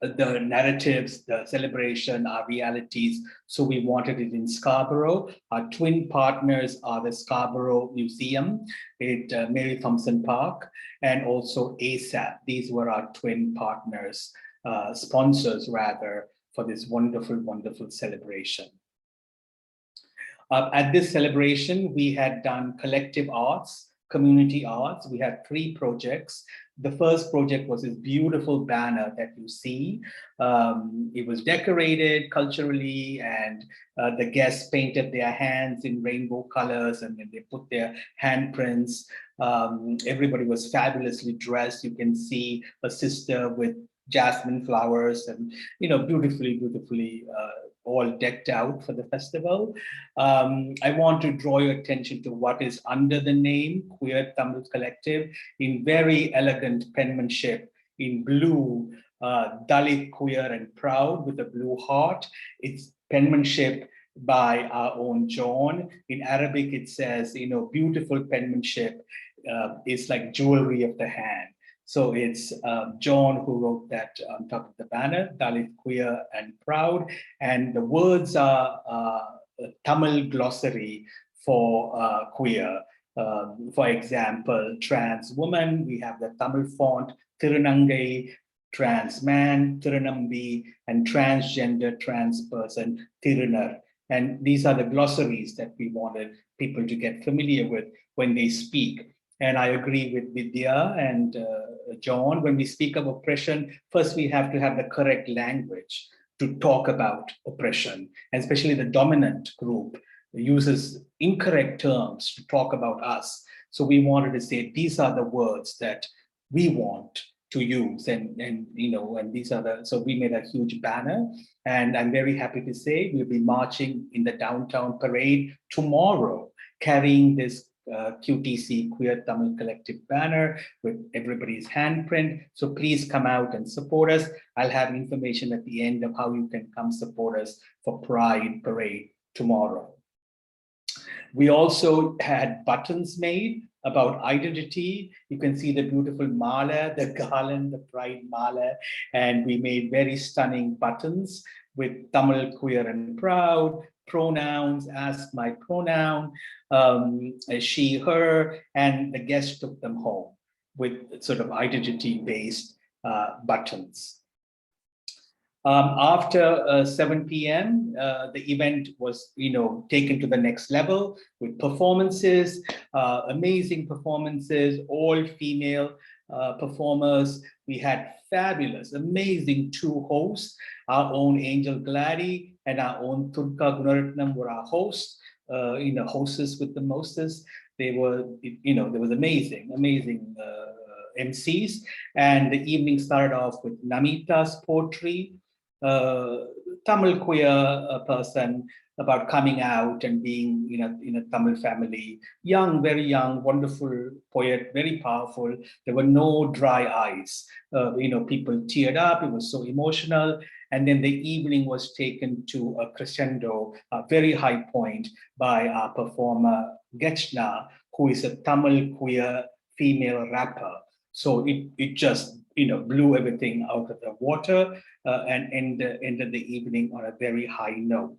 the narratives, the celebration, our realities. So we wanted it in Scarborough. Our twin partners are the Scarborough Museum at Mary Thompson Park, and also ASAP. These were our twin partners, sponsors rather, for this wonderful, wonderful celebration. At this celebration, we had done collective arts, community arts. We had 3 projects. The first project was this beautiful banner that you see. It was decorated culturally, and the guests painted their hands in rainbow colors, and then they put their handprints. Everybody was fabulously dressed. You can see a sister with jasmine flowers and, beautifully, beautifully all decked out for the festival. I want to draw your attention to what is under the name Queer Tamil Collective in very elegant penmanship in blue, Dalit Queer and Proud with a blue heart. It's penmanship by our own John. In Arabic, it says, beautiful penmanship is like jewelry of the hand. So it's John who wrote that on top of the banner, Dalit Queer and Proud. And the words are Tamil glossary for queer. For example, trans woman, we have the Tamil font, Tirunangai, trans man, Tirunambi, and transgender trans person, Tirunar. And these are the glossaries that we wanted people to get familiar with when they speak. And I agree with Vidhya and John, when we speak of oppression, first we have to have the correct language to talk about oppression, and especially the dominant group uses incorrect terms to talk about us. So we wanted to say, these are the words that we want to use, and these are so we made a huge banner, and I'm very happy to say we'll be marching in the downtown parade tomorrow, carrying this QTC Queer Tamil Collective banner with everybody's handprint. So please come out and support us. I'll have information at the end of how you can come support us for Pride Parade tomorrow. We also had buttons made about identity. You can see the beautiful mala, the garland, the pride mala, and we made very stunning buttons with Tamil Queer and Proud, pronouns, ask my pronoun, she, her, and the guests took them home with sort of identity-based buttons. After 7 p.m., the event was, taken to the next level with performances, amazing performances, all female performers. We had fabulous, amazing two hosts. Our own Angel Glady and our own Turka Gunaratnam were our hosts, hostess with the mostest. They were, there was amazing MCs. And the evening started off with Namita's poetry, Tamil queer person, about coming out and being in a Tamil family. Young, very young, wonderful poet, very powerful. There were no dry eyes. People teared up. It was so emotional. And then the evening was taken to a crescendo, a very high point, by our performer Gechna, who is a Tamil queer female rapper. So it just blew everything out of the water and ended the evening on a very high note.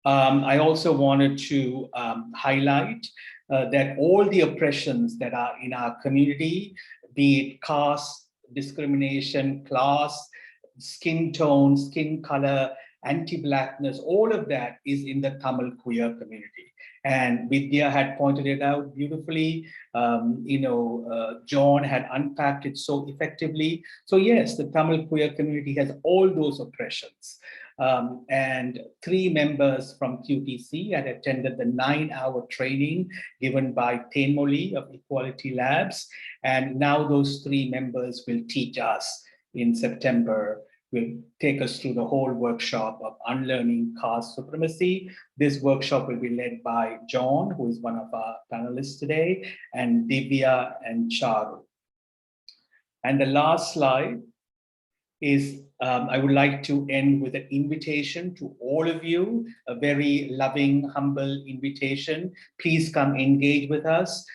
I also wanted to highlight that all the oppressions that are in our community, be it caste, discrimination, class, skin tone, skin color, anti-Blackness, all of that is in the Tamil queer community. And Vidhya had pointed it out beautifully. John had unpacked it so effectively. So yes, the Tamil queer community has all those oppressions. And 3 members from QTC had attended the 9-hour training given by Tenmoli of Equality Labs. And now those 3 members will teach us in September, will take us through the whole workshop of unlearning caste supremacy. This workshop will be led by John, who is one of our panelists today, and Divya and Charu. And the last slide is I would like to end with an invitation to all of you, a very loving, humble invitation. Please come engage with us.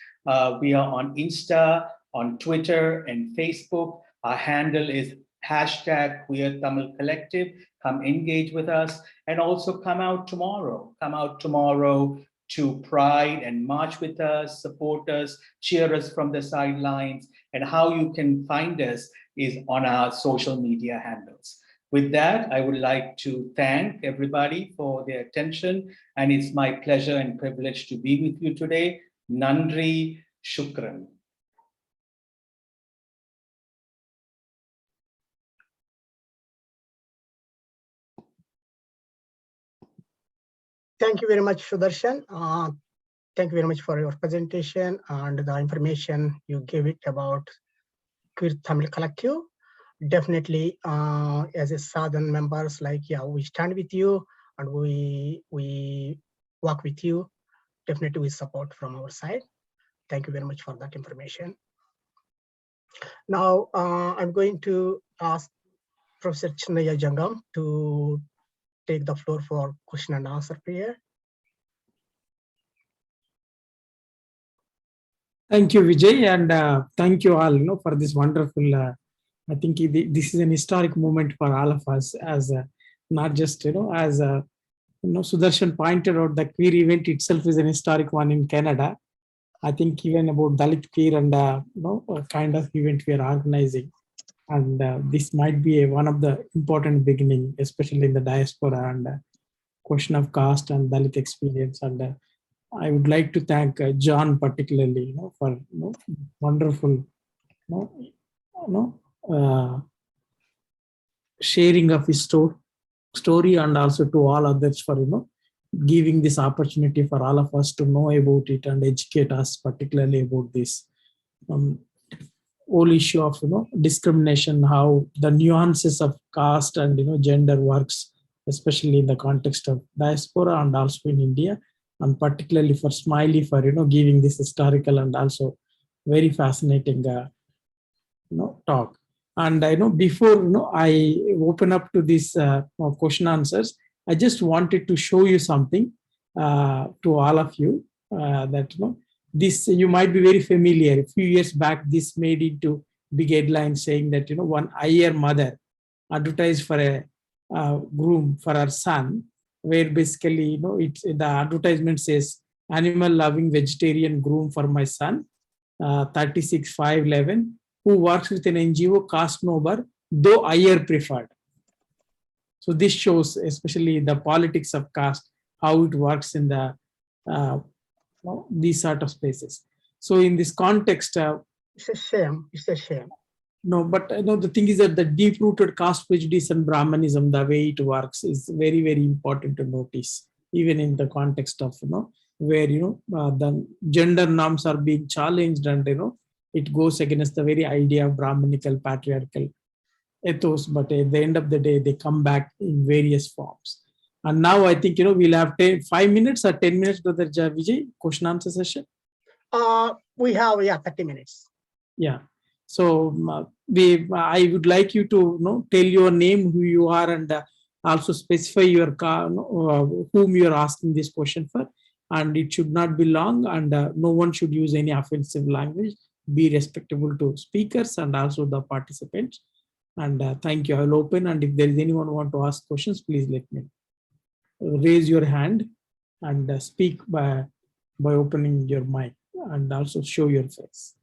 We are on Insta, on Twitter and Facebook. Our handle is #QueerTamilCollective. Come engage with us, and also come out tomorrow. Come out tomorrow to Pride and march with us, support us, cheer us from the sidelines. And how you can find us is on our social media handles. With that, I would like to thank everybody for their attention, and it's my pleasure and privilege to be with you today. Nandri, Shukran. Thank you very much, Sudharshan. Thank you very much for your presentation and the information you gave it about Queer Tamil Collective. Definitely, as a SADAN members, we stand with you and we work with you. Definitely, we support from our side. Thank you very much for that information. Now, I'm going to ask Professor Chinnaiah Jangam to take the floor for question and answer period. Thank you, Vijay, and thank you all, for this wonderful. I think this is an historic moment for all of us, as not just as Sudharshan pointed out, the queer event itself is an historic one in Canada. I think even about Dalit Queer and a kind of event we are organizing. And this might be one of the important beginning, especially in the diaspora and question of caste and Dalit experience. And I would like to thank John particularly, for wonderful, sharing of his story, and also to all others for giving this opportunity for all of us to know about it and educate us particularly about this. Whole issue of discrimination, how the nuances of caste and gender works, especially in the context of diaspora and also in India, and particularly for Smiley for giving this historical and also very fascinating talk. And before I open up to this question answers, I just wanted to show you something to all of you that this you might be very familiar. A few years back, this made into big headlines saying that one Iyer mother advertised for a groom for her son, where basically the advertisement says animal loving vegetarian groom for my son, 36 5'11", who works with an NGO, caste noble, though Iyer preferred. So this shows especially the politics of caste, how it works in the these sort of spaces. So in this context, It's a shame. It's a shame. no, but the thing is that the deep-rooted caste prejudice and Brahmanism, the way it works, is very, very important to notice, even in the context of where the gender norms are being challenged, and it goes against the very idea of Brahmanical patriarchal ethos. But at the end of the day, they come back in various forms. And now I think we'll have 5 minutes or 10 minutes, Brother Vijay, question answer session. We have 30 minutes. Yeah. So I would like you to tell your name, who you are, and also specify your whom you are asking this question for. And it should not be long, and no one should use any offensive language. Be respectful to speakers and also the participants. And thank you. I will open, and if there is anyone who want to ask questions, please let me raise your hand and speak by opening your mic and also show your face.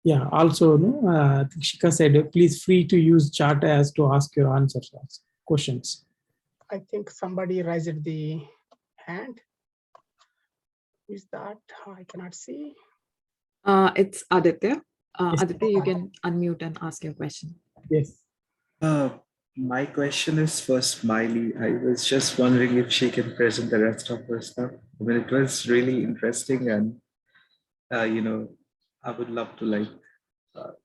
Yeah, also, I think Shikha said, please free to use chat as to ask your answers, questions. I think somebody raised the hand. Is that? I cannot see. It's Aditya. Yes. Aditya, you can unmute and ask your question. Yes. My question is for Smiley. I was just wondering if she can present the rest of her stuff. I mean, it was really interesting, and I would love to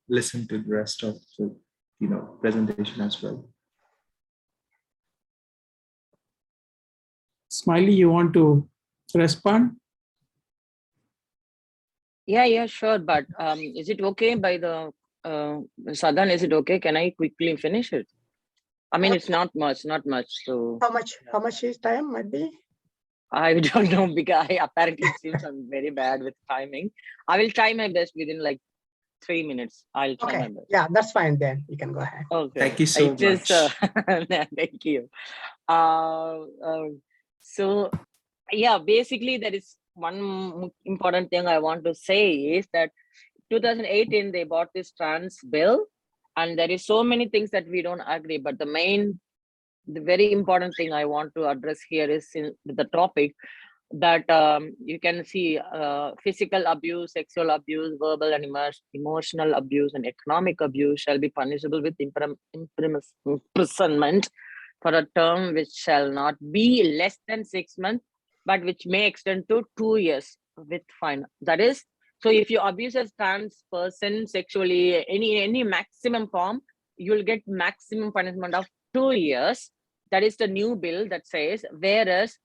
listen to the rest of the presentation as well. Smiley, you want to respond? Yeah, sure. But is it okay by the SADAN? Is it okay? Can I quickly finish it? I mean, it's not much. So How much is time might be? I don't know, because apparently it seems I'm very bad with timing. I will try my best within like 3 minutes. I'll try my best. Yeah, that's fine then. You can go ahead. Okay. Thank you so much. Thank you. So yeah, basically there is one important thing I want to say is that 2018 they bought this trans bill, and there is so many things that we don't agree, but the very important thing I want to address here is the topic that you can see physical abuse, sexual abuse, verbal and emotional abuse, and economic abuse shall be punishable with imprisonment for a term which shall not be less than 6 months, but which may extend to 2 years with fine. That is, so if you abuse a trans person sexually, any maximum form, you'll get maximum punishment of 2 years. That is the new bill that says. Whereas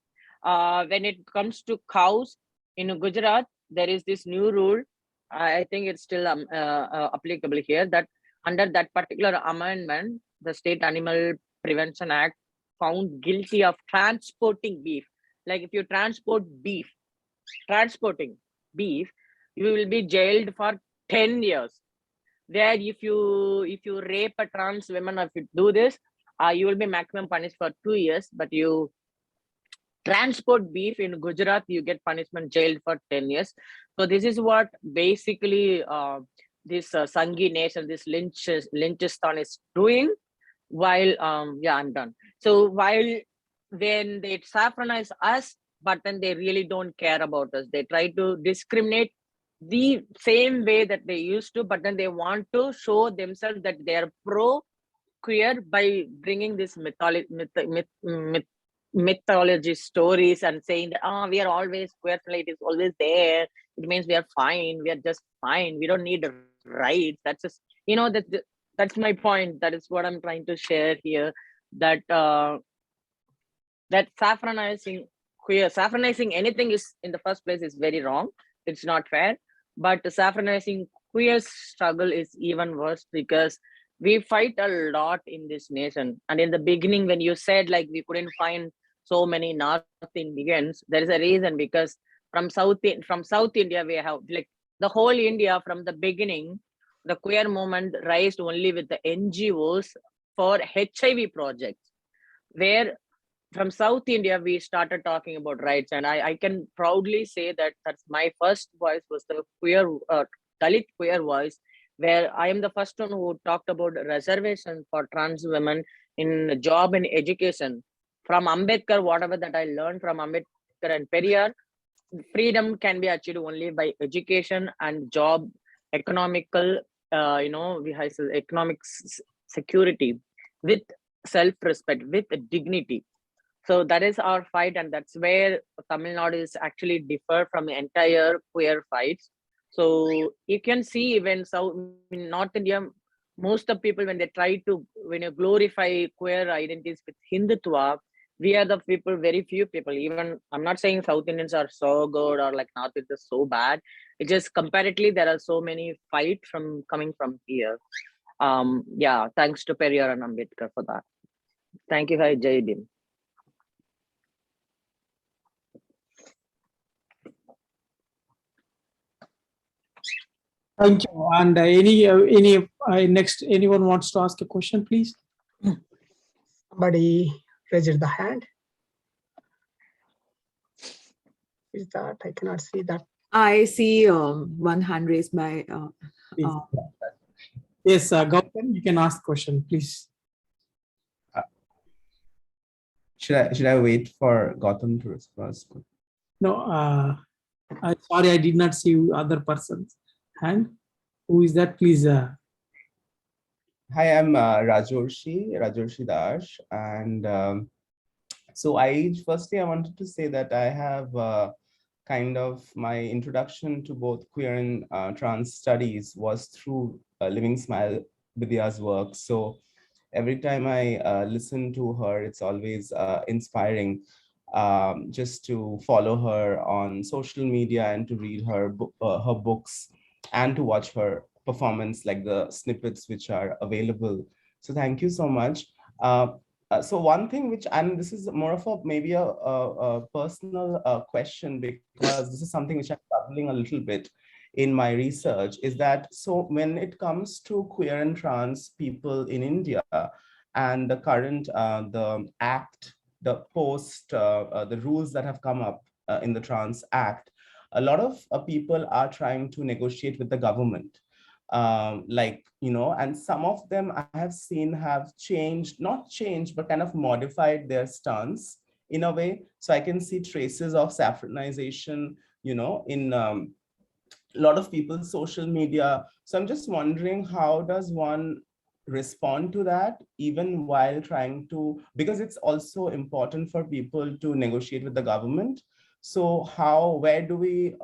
when it comes to cows in Gujarat, there is this new rule. I think it's still applicable here, that under that particular amendment, the State Animal Prevention Act found guilty of transporting beef. Like if you transporting beef, you will be jailed for 10 years. Where if you rape a trans woman, or if you do this, you will be maximum punished for 2 years. But you transport beef in Gujarat, you get punishment jailed for 10 years. So this is what basically this Sanghi nation, this Lynchistan is doing. While I'm done. So when they saffronize us, but then they really don't care about us. They try to discriminate the same way that they used to, but then they want to show themselves that they are pro-queer by bringing this mythology stories and saying that we are always queer, it is always there. It means we are fine. We are just fine. We don't need rights. That's just that's my point. That is what I'm trying to share here. That that saffronizing anything is in the first place is very wrong. It's not fair. But saffronizing queer struggle is even worse, because we fight a lot in this nation. And in the beginning, when you said like we couldn't find so many North Indians, there is a reason, because from South India we have like the whole India from the beginning. The queer movement raised only with the NGOs for HIV projects, where from South India we started talking about rights. And I can proudly say that that's my first voice was the queer Dalit queer voice, where I am the first one who talked about reservation for trans women in job and education from Ambedkar, whatever that I learned from Ambedkar and Periyar, freedom can be achieved only by education and job, economical, we have economic security with self-respect, with dignity. So that is our fight, and that's where Tamil Nadu is actually differ from the entire queer fights. So you can see even in North India, most of people when they try to glorify queer identities with Hindutva, we are the people, very few people. Even I'm not saying South Indians are so good or like North Indians so bad. It's just comparatively there are so many fight from coming from here. Yeah, thanks to Periyar and Ambedkar for that. Thank you, Jai Bhim. Thank you. And next, anyone wants to ask a question, please? Somebody raised the hand. Is that I cannot see that? I see one hand raised by. Yes, Gautam, you can ask question, please. Should I wait for Gautam to respond? No, sorry, I did not see other person's hand. Who is that, please? Hi, I'm Rajorshi Dash, and so firstly I wanted to say that I have kind of my introduction to both queer and trans studies was through Living Smile Vidhya's work. So every time I listen to her, it's always inspiring just to follow her on social media and to read her books and to watch her performance, like the snippets which are available. So thank you so much. So one thing which, and this is more of maybe a personal question, because this is something which I'm struggling a little bit in my research, is that so when it comes to queer and trans people in India and the current the act, the post the rules that have come up in the Trans Act, a lot of people are trying to negotiate with the government, and some of them I have seen have not changed, but kind of modified their stance in a way. So I can see traces of saffronization, in a lot of people's social media. So I'm just wondering, how does one respond to that, even while trying to, because it's also important for people to negotiate with the government. So where do we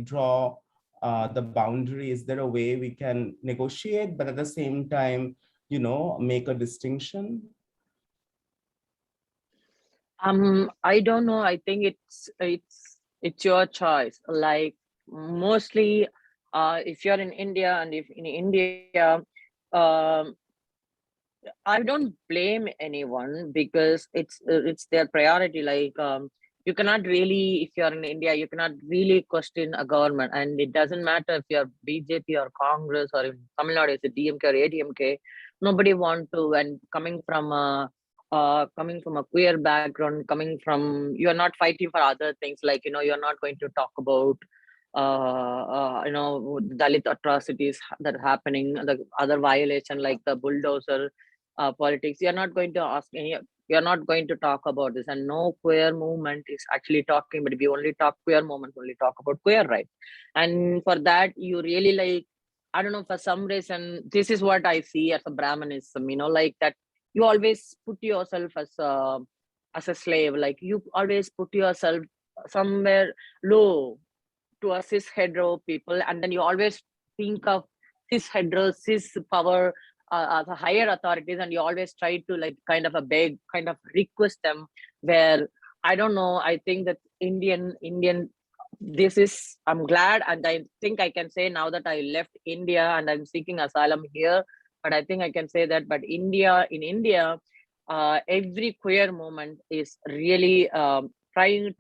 draw the boundary? Is there a way we can negotiate, but at the same time, make a distinction? I don't know. I think it's your choice. Like mostly, if you're in India, and if in India, I don't blame anyone, because it's their priority. Like you cannot really, if you're in India, you cannot really question a government, and it doesn't matter if you're BJP or Congress, or if Tamil Nadu is a DMK or ADMK. Nobody want to. And coming from a queer background, you're not fighting for other things, like you're not going to talk about Dalit atrocities that are happening, the other violation like the bulldozer politics. You're not going to talk about this, and no queer movement is actually talking. But if you only talk queer movement, only talk about queer rights, and for that you really I don't know, for some reason, this is what I see as a Brahmanism, like that you always put yourself as a slave, like you always put yourself somewhere low to a cis hetero people, and then you always think of cis hetero, cis power as a higher authorities, and you always try to kind of request them, where I don't know. I think that Indian I'm glad, and I think I can say now that I left India and I'm seeking asylum here, but I think I can say that. But in India, every queer movement is really trying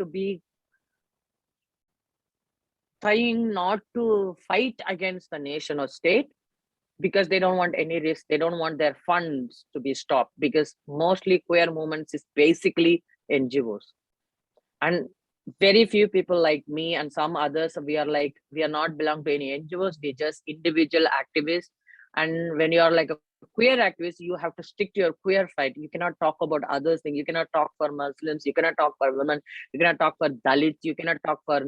not to fight against the nation or state, because they don't want any risk. They don't want their funds to be stopped, because mostly queer movements is basically NGOs, and very few people like me and some others, we are not belong to any NGOs. We're just individual activists. And when you're like a queer activist, you have to stick to your queer fight. You cannot talk about other things. You cannot talk for Muslims. You cannot talk for women. You cannot talk for Dalits. You cannot talk for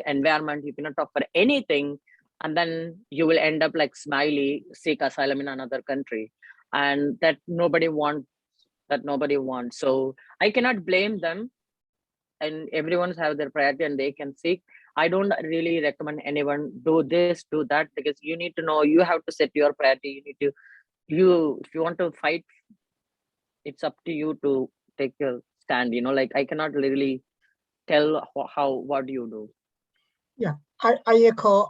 environment. You cannot talk for anything. And then you will end up like Smiley, seek asylum in another country. And that nobody wants. So I cannot blame them. And everyone's have their priority and they can seek. I don't really recommend anyone do this, do that, because you need to know, you have to set your priority. If you want to fight, it's up to you to take your stand, like I cannot really tell what do you do. Yeah, I echo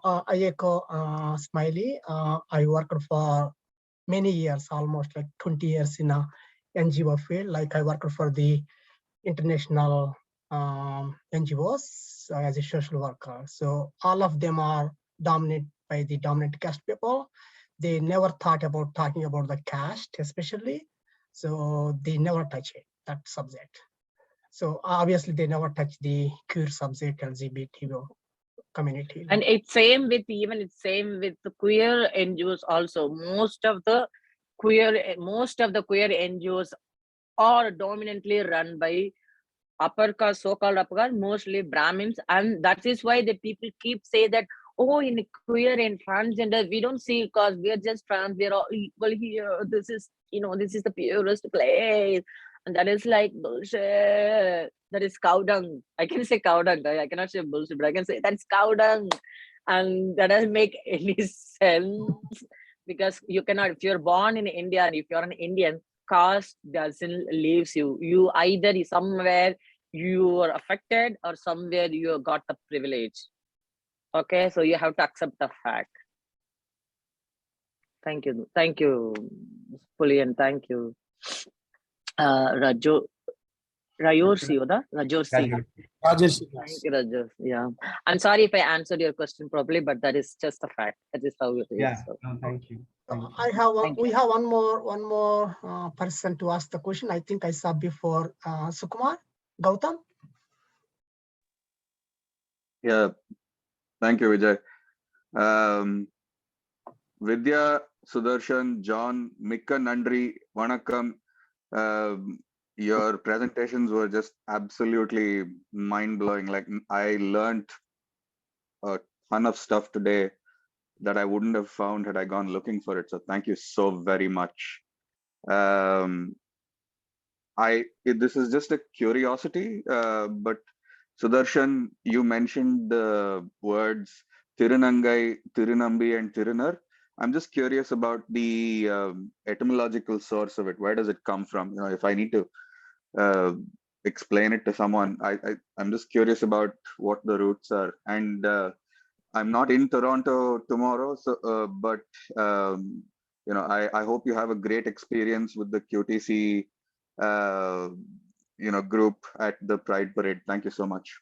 Smiley. I worked for many years, almost like 20 years in a NGO field. Like I worked for the international NGOs as a social worker. So all of them are dominated by the dominant caste people. They never thought about talking about the caste, especially. So they never touch it, that subject. So obviously they never touch the queer subject, LGBTQ community. And it's same with the queer NGOs also. Most of the queer NGOs are dominantly run by upper caste, so-called upper caste, mostly Brahmins, and that is why the people keep say that, oh, in queer and transgender, we don't see because we are just trans, we are all equal here. This is the purest place. And that is like bullshit. That is cow dung. I can say cow dung. I cannot say bullshit, but I can say that's cow dung. And that doesn't make any sense, because you cannot, if you're born in India and if you're an Indian, caste doesn't leaves you. You either somewhere you are affected or somewhere you got the privilege. Okay, so you have to accept the fact. Thank you, Puli, and thank you, Rayorsi, Rayorsi. Thank you, Rajo. Yeah, I'm sorry if I answered your question properly, but that is just a fact. That is how it is. Yeah, So. no, thank you. We have one more person to ask the question. I think I saw before Sukumar Gautam. Yeah, thank you, Vijay. Vidhya, Sudharshan, John, Mikka Nandri, Vanakkam. Your presentations were just absolutely mind-blowing. Like I learned a ton of stuff today that I wouldn't have found had I gone looking for it. So thank you so very much. This is just a curiosity, but Sudarshan, you mentioned the words Tirunangai, Tirunambi, and Tirunar. I'm just curious about the etymological source of it. Where does it come from? If I need to explain it to someone, I'm just curious about what the roots are. And I'm not in Toronto tomorrow, so but I hope you have a great experience with the QTC group at the Pride Parade. Thank you so much.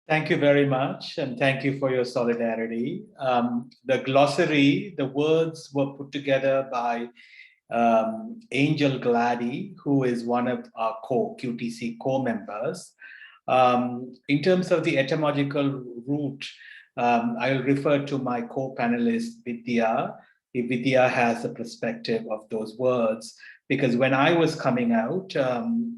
Thank you very much, and thank you for your solidarity. The glossary, the words were put together by Angel Glady, who is one of our QTC core members. In terms of the etymological root, I'll refer to my co-panelist Vidhya, if Vidhya has a perspective of those words, because when I was coming out,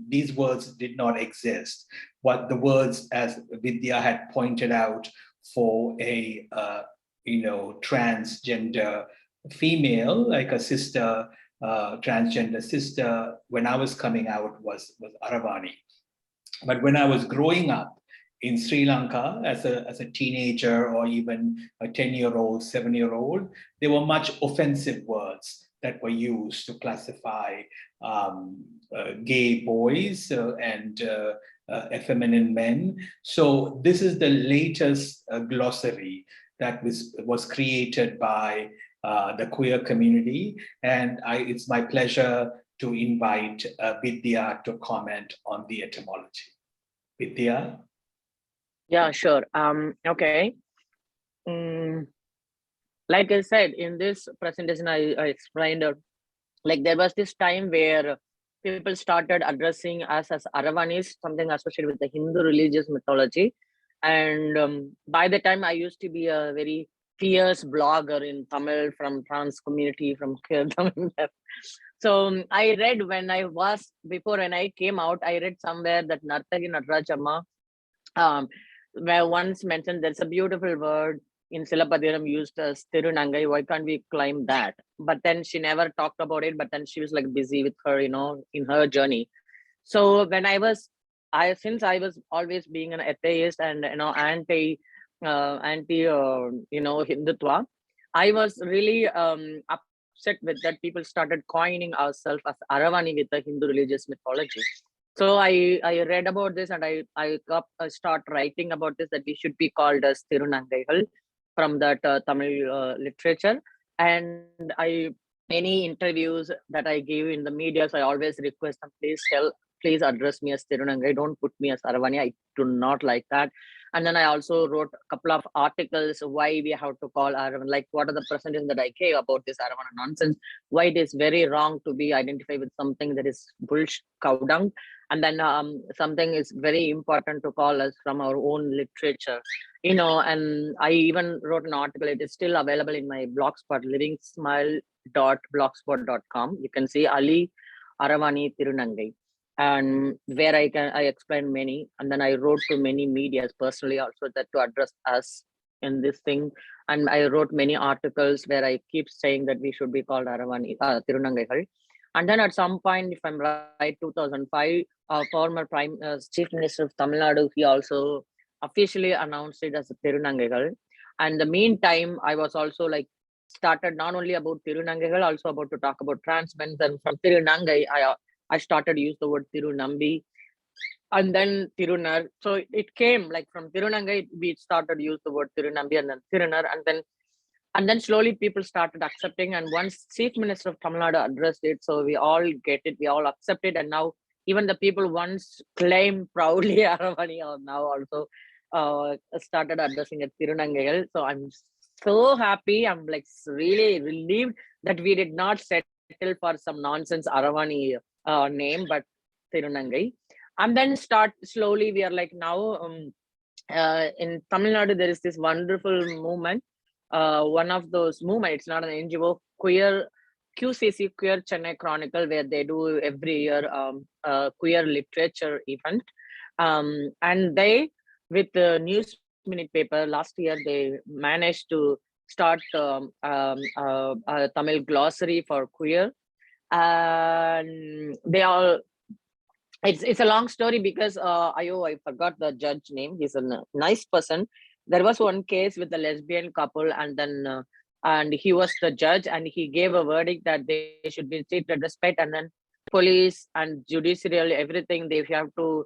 these words did not exist. What the words, as Vidhya had pointed out, for a transgender female, like a sister, transgender sister, when I was coming out was Aravani. But when I was growing up in Sri Lanka as a teenager, or even a 10-year-old, 7-year-old, there were much offensive words that were used to classify gay boys and effeminate men. So this is the latest glossary that was created by the queer community. And it's my pleasure to invite Vidhya to comment on the etymology. Vidhya? Yeah, sure. Okay. Like I said, in this presentation, I explained like there was this time where people started addressing us as Aravanis, something associated with the Hindu religious mythology. And by the time I used to be a very fierce blogger in Tamil from trans community from queer Tamil. So I read when I came out, I read somewhere that Nartaki Natarajamma where once mentioned there's a beautiful word in Silapadiram used as Tirunangai. Why can't we climb that? But then she never talked about it. But then she was like busy with her, in her journey. So when since I was always being an atheist and anti Hindutva, I was really upset with that. People started coining ourselves as Aravani with the Hindu religious mythology. So I read about this and I start writing about this, that we should be called as Tirunangaigal from that Tamil literature. And many interviews that I give in the media, so I always request them, please address me as Tirunangai. Don't put me as Aravani. I do not like that. And then I also wrote a couple of articles why we have to call Aravan, like what are the presentations that I gave about this Aravana nonsense, why it is very wrong to be identified with something that is bullshit, cow dung. And then something is very important to call us from our own literature, and I even wrote an article. It is still available in my blogspot, livingsmile.blogspot.com. You can see Ali Aravani Tirunangai, and where I explain many, and then I wrote to many medias personally also that to address us in this thing. And I wrote many articles where I keep saying that we should be called Aravani Tirunangaigal. And then at some point, if I'm right, 2005, former Chief Minister of Tamil Nadu, he also officially announced it as a Tirunangaigal. And the meantime, I was also started not only about Tirunangaigal, also about to talk about trans men. And from Tirunangai, I started to use the word Tirunambi and then Tirunar. So it came from Tirunangai, we started to use the word Tirunambi and then Tirunar. And then slowly people started accepting. And once Chief Minister of Tamil Nadu addressed it, so we all get it, we all accept it. And now even the people once claim proudly Aravani are now also started addressing it Tirunangaigal. So I'm so happy. I'm really relieved that we did not settle for some nonsense Aravani name, but Tirunangai. And then slowly we are now in Tamil Nadu, there is this wonderful movement. One of those movements, it's not an NGO, QCC, Queer Chennai Chronicle, where they do every year queer literature event. And they, with the News Minute paper, last year, they managed to start a Tamil glossary for queer. And they all, it's a long story because I forgot the judge name. He's a nice person. There was one case with a lesbian couple, and then and he was the judge, and he gave a verdict that they should be treated respect, and then police and judiciary, everything they have to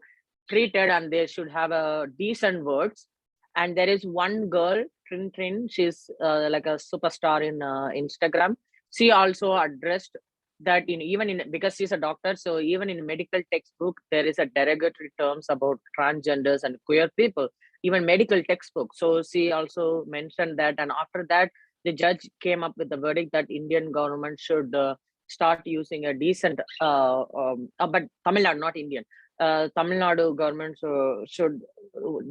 treat it, and they should have a decent words. And there is one girl, Trin, she's like a superstar in Instagram. She also addressed that because she's a doctor, so even in medical textbook there is a derogatory terms about transgenders and queer people, even medical textbook. So she also mentioned that, and after that the judge came up with the verdict that Indian government should start using a decent but Tamil Nadu, not Indian, Tamil Nadu government should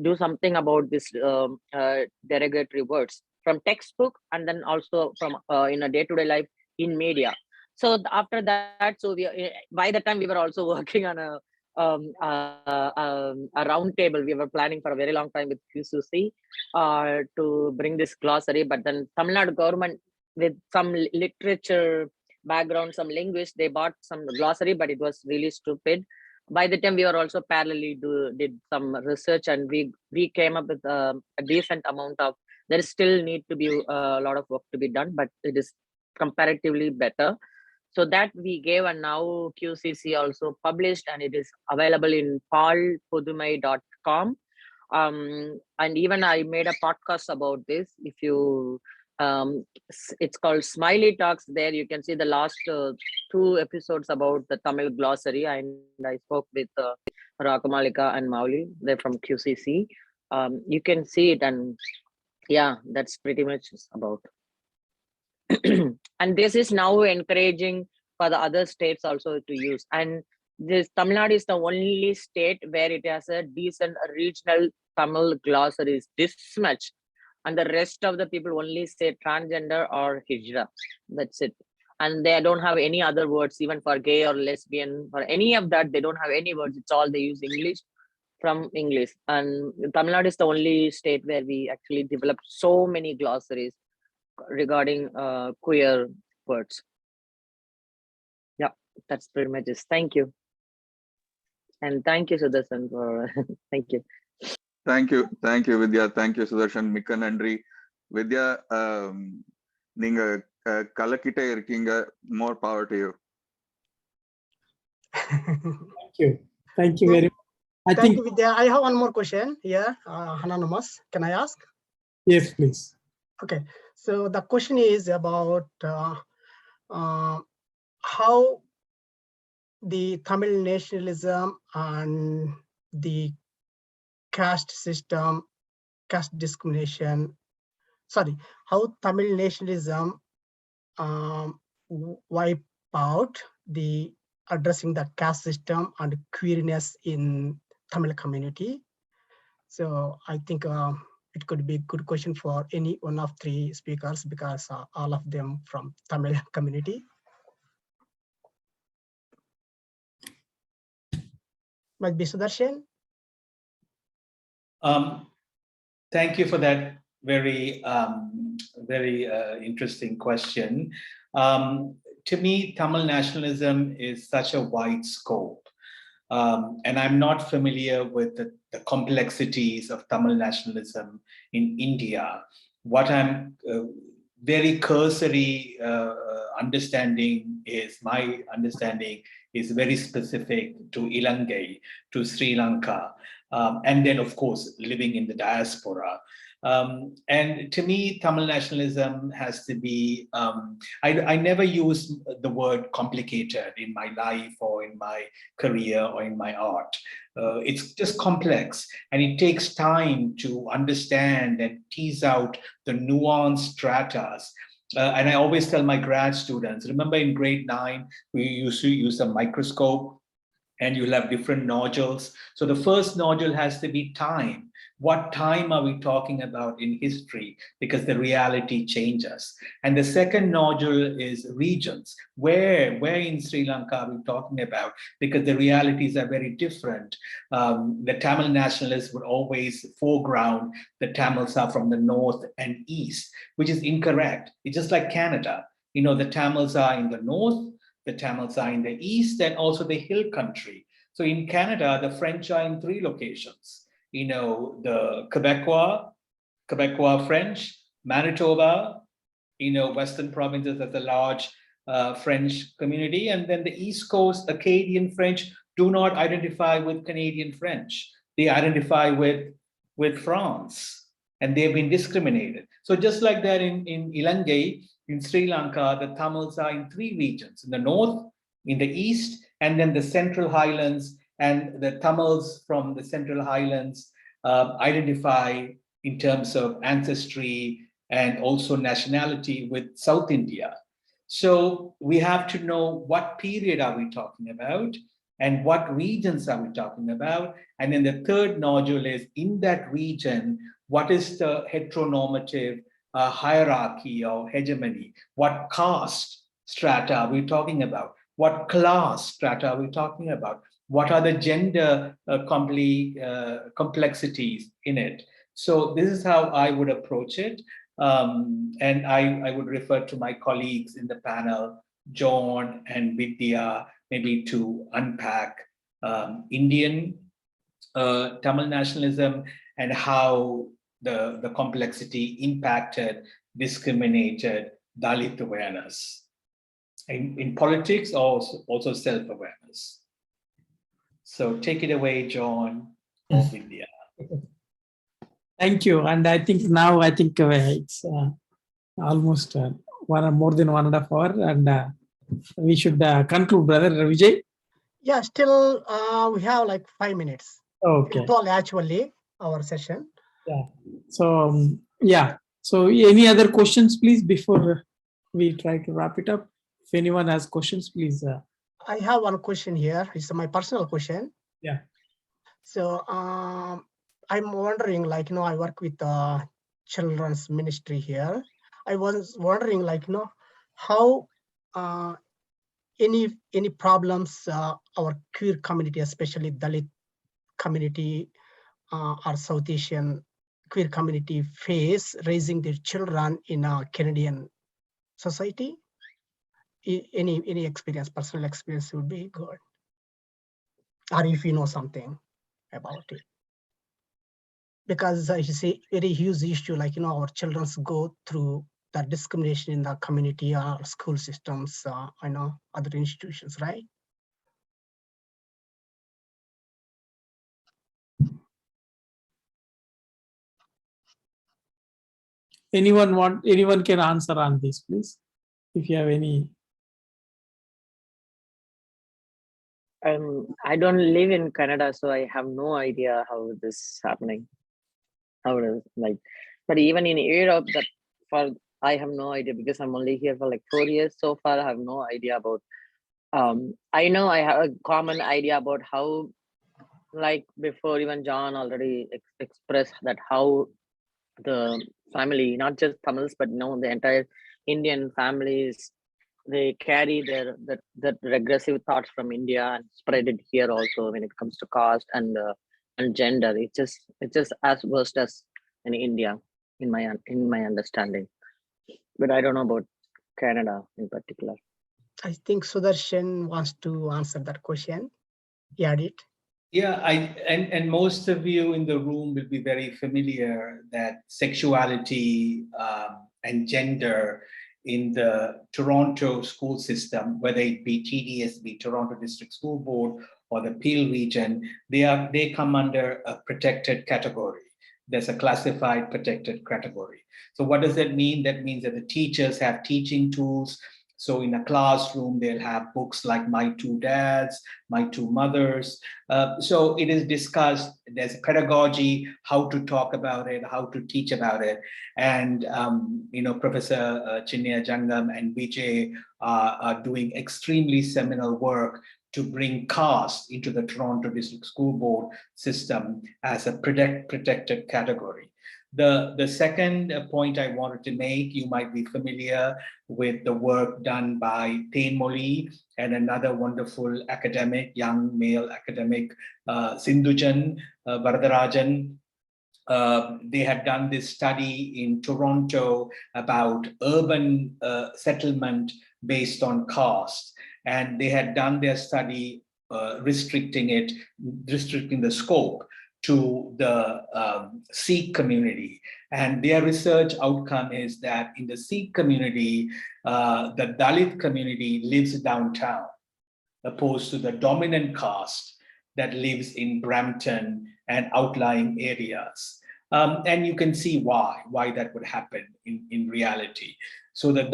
do something about this derogatory words from textbook, and then also from in a day-to-day life in media. So after that, so by the time we were also working on a round table. We were planning for a very long time with QCC to bring this glossary, but then Tamil Nadu government, with some literature background, some linguists, they bought some glossary, but it was really stupid. By the time we were also parallelly did some research, and we came up with a decent amount of. There still need to be a lot of work to be done, but it is comparatively better. So that we gave, and now QCC also published, and it is available in paalpudumai.com. And even I made a podcast about this. If you, it's called Smiley Talks. There you can see the last 2 episodes about the Tamil glossary, and I spoke with Rakamalika and Mauli. They're from QCC. You can see it, and yeah, that's pretty much about. And this is now encouraging for the other states also to use. And this Tamil Nadu is the only state where it has a decent regional Tamil glossaries this much. and the rest of the people only say transgender or hijra. That's it. And they don't have any other words, even for gay or lesbian or any of that. They don't have any words. It's all they use English from English. And Tamil Nadu is the only state where we actually developed so many glossaries regarding queer words. Yeah, that's pretty much it. Thank you. And thank you, Sudharshan, for thank you. Thank you, Vidhya. Thank you, Sudharshan. Mikka nandri. Vidhya, ninga kalakite irkinga. More power to you. Thank you very much. Thank you, Vidhya. I have one more question here, anonymous. Can I ask? Yes, please. Okay, so the question is about how the Tamil nationalism and the caste system, caste discrimination, how Tamil nationalism wipe out the addressing the caste system and queerness in Tamil community. So I think it could be a good question for any one of three speakers because all of them from Tamil community. Might be Sudharshan. Thank you for that very, very interesting question. To me, Tamil nationalism is such a wide scope. And I'm not familiar with the complexities of Tamil nationalism in India. What I'm very cursory understanding is, my understanding is very specific to Ilangai, to Sri Lanka, and then of course living in the diaspora. And to me, Tamil nationalism has to be, I never use the word complicated in my life or in my career or in my art. It's just complex, and it takes time to understand and tease out the nuanced stratas. And I always tell my grad students, remember in grade 9, we used to use a microscope and you'll have different nodules. So the first nodule has to be time. What time are we talking about in history? Because the reality changes. And the second nodule is regions. Where in Sri Lanka are we talking about? Because the realities are very different. The Tamil nationalists would always foreground the Tamils are from the north and east, which is incorrect. It's just like Canada. You know, the Tamils are in the north, the Tamils are in the east, and also the hill country. So in Canada, the French are in 3 locations. You know, the Quebecois French, Manitoba, you know, Western provinces has a large French community, and then the East Coast Acadian French do not identify with Canadian French. They identify with France, and they've been discriminated. So just like that in Ilangai, in Sri Lanka, the Tamils are in 3 regions, in the north, in the east, and then the Central Highlands, and the Tamils from the Central Highlands identify in terms of ancestry and also nationality with South India. So we have to know what period are we talking about and what regions are we talking about. And then the third nodule is, in that region, what is the heteronormative hierarchy or hegemony? What caste strata are we talking about? What class strata are we talking about? What are the gender complexities in it? So this is how I would approach it. And I would refer to my colleagues in the panel, John and Vidhya, maybe to unpack Indian Tamil nationalism and how the complexity impacted, discriminated Dalit awareness. In politics, also self-awareness. So take it away, John or Vidhya. Thank you. And I think now, it's almost more than 1.5 hours, and we should conclude, brother Vijay. Yeah, still we have like 5 minutes. Okay. Total actually our session. Yeah. So yeah. So any other questions, please, before we try to wrap it up? If anyone has questions, please. I have one question here. It's my personal question. Yeah. So I'm wondering, like, I work with children's ministry here. I was wondering, like, how any problems our queer community, especially Dalit community or South Asian queer community face raising their children in a Canadian society? Any experience, personal experience would be good. Or if you know something about it. Because you see, very huge issue, like, our children go through the discrimination in the community or school systems, other institutions, right? Anyone can answer on this, please, if you have any. I don't live in Canada, so I have no idea how this is happening. How it is like, but even in Europe, I have no idea because I'm only here for like 4 years so far. I have no idea about. I know I have a common idea about how, like before, even John already expressed that how the family, not just Tamils, but the entire Indian families, they carry that regressive thoughts from India and spread it here also when it comes to caste and gender. It's just as worst as in India, in my understanding. But I don't know about Canada in particular. I think Sudharshan wants to answer that question. Yeah, it. Yeah, and most of you in the room will be very familiar that sexuality and gender in the Toronto school system, whether it be TDSB, Toronto District School Board, or the Peel region, they come under a protected category. There's a classified protected category. So what does that mean? That means that the teachers have teaching tools. So in a classroom, they'll have books like My Two Dads, My Two Mothers. So it is discussed, there's pedagogy, how to talk about it, how to teach about it. And, Professor Chinnaiah, Jangam and Vijay are doing extremely seminal work to bring caste into the Toronto District School Board system as a protected category. The second point I wanted to make, you might be familiar with the work done by Puli and another wonderful academic, young male academic, Sindhujan Varadarajan. They had done this study in Toronto about urban settlement based on caste. And they had done their study restricting the scope to the Sikh community. And their research outcome is that in the Sikh community, the Dalit community lives downtown, opposed to the dominant caste that lives in Brampton and outlying areas. And you can see why that would happen in reality. So the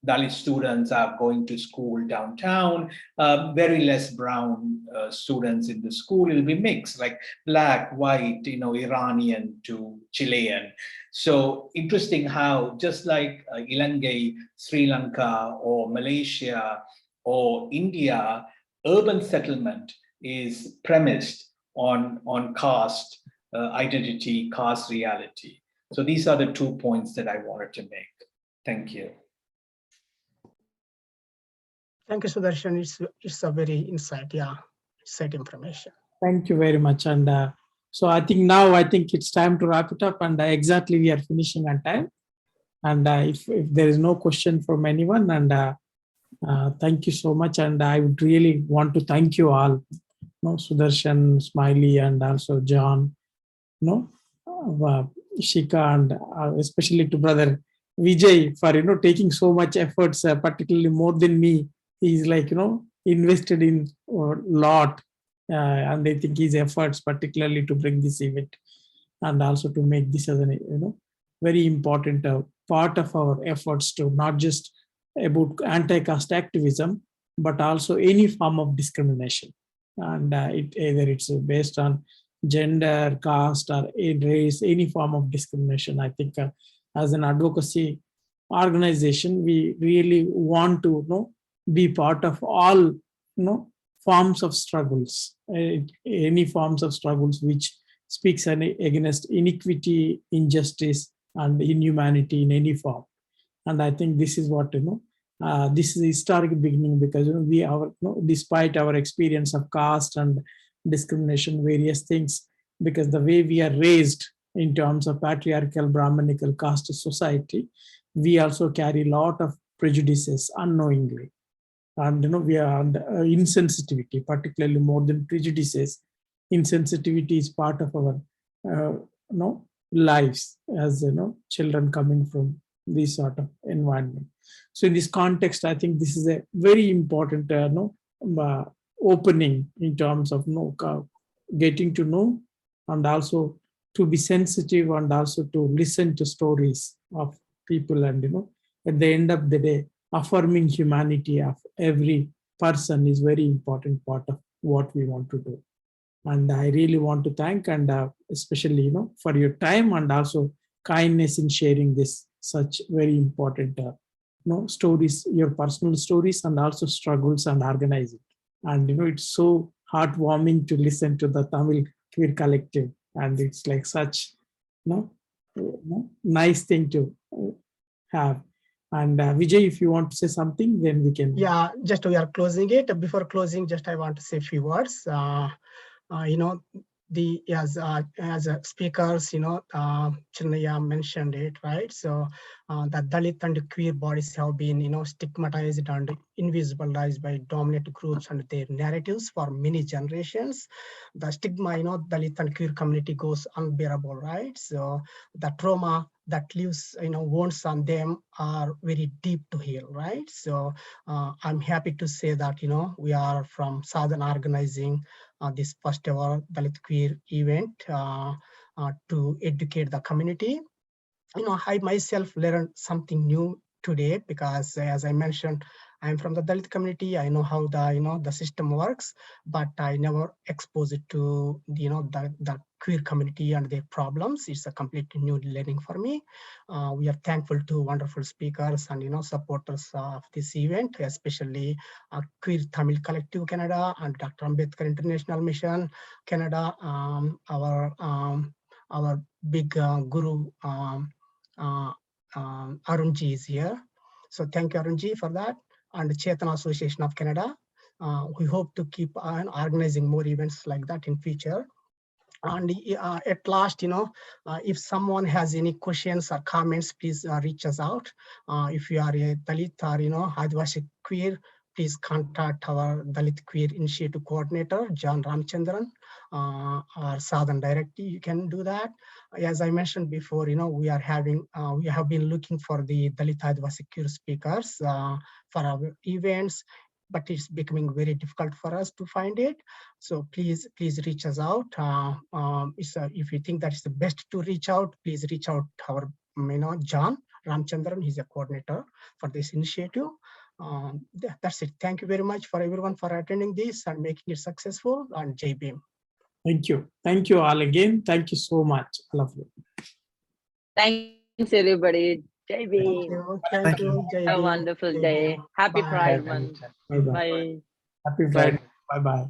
Dalit students are going to school downtown, very less brown students in the school. It'll be mixed, like black, white, Iranian to Chilean. So interesting how just like Ilangai, Sri Lanka, or Malaysia, or India, urban settlement is premised on caste identity, caste reality. So these are the 2 points that I wanted to make. Thank you. Thank you, Sudharshan. It's a very insight information. Thank you very much. And so I think it's time to wrap it up, and exactly we are finishing on time. And if there is no question from anyone, and thank you so much. And I would really want to thank you all, Sudharshan, Smiley, and also John, Shikha, and especially to brother Vijay for taking so much efforts, particularly more than me. He's invested in a lot, and I think his efforts, particularly to bring this event and also to make this as an very important part of our efforts to not just about anti-caste activism, but also any form of discrimination, and either it's based on gender, caste, or race, any form of discrimination. I think as an advocacy organization, we really want to be part of all forms of struggles, any forms of struggles which speaks against inequity, injustice, and inhumanity in any form. And I think this is what, this is a historic beginning, because despite our experience of caste and discrimination, various things, because the way we are raised in terms of patriarchal Brahmanical caste society, we also carry a lot of prejudices unknowingly. And we are under insensitivity, particularly more than prejudices. Insensitivity is part of our lives as children coming from this sort of environment. So in this context, I think this is a very important opening in terms of getting to know, and also to be sensitive, and also to listen to stories of people, and at the end of the day, affirming humanity of every person is very important part of what we want to do. And I really want to thank, and especially for your time, and also kindness in sharing this such very important stories, your personal stories, and also struggles and organizing. And it's so heartwarming to listen to the Tamil Queer Collective, and it's like such nice thing to have. And Vijay, if you want to say something, then we can. Yeah, just we are closing it. Before closing, just I want to say a few words. As speakers, Chinnaiah mentioned it, right? So the Dalit and queer bodies have been, stigmatized and invisibilized by dominant groups and their narratives for many generations. The stigma, Dalit and queer community goes unbearable, right? So the trauma that leaves, wounds on them are very deep to heal, right? So I'm happy to say that, we are from SADAN organizing this first ever Dalit Queer event to educate the community. I myself learned something new today, because as I mentioned, I'm from the Dalit community. I know how the system works, but I never exposed it to the queer community and their problems. It's a completely new learning for me. We are thankful to wonderful speakers and supporters of this event, especially Queer Tamil Collective Canada and Dr. Ambedkar International Mission Canada, our big guru Arunji is here. So thank you, Arunji, for that. And the Chetana Association of Canada. We hope to keep organizing more events like that in future. And at last, if someone has any questions or comments, please reach us out. If you are a Dalit or Adivasi queer, please contact our Dalit Queer Initiative Coordinator, John Ramachandran, or SADAN directly. You can do that. As I mentioned before, we have been looking for the Dalit Adivasi queer speakers for our events, but it's becoming very difficult for us to find it. So please reach us out. If you think that is the best to reach out, please reach out to our, John Ramachandran. He's a coordinator for this initiative. That's it. Thank you very much for everyone for attending this and making it successful. And Jai Bhim. Thank you. Thank you all again. Thank you so much. I love you. Thanks, everybody. Jai Thank Bhim. you. Thank you. Jai Have a Bhim. wonderful Jai day. Bhim. Happy Bye. Pride Month. Bye-bye. Bye. Happy Friday. Bye-bye.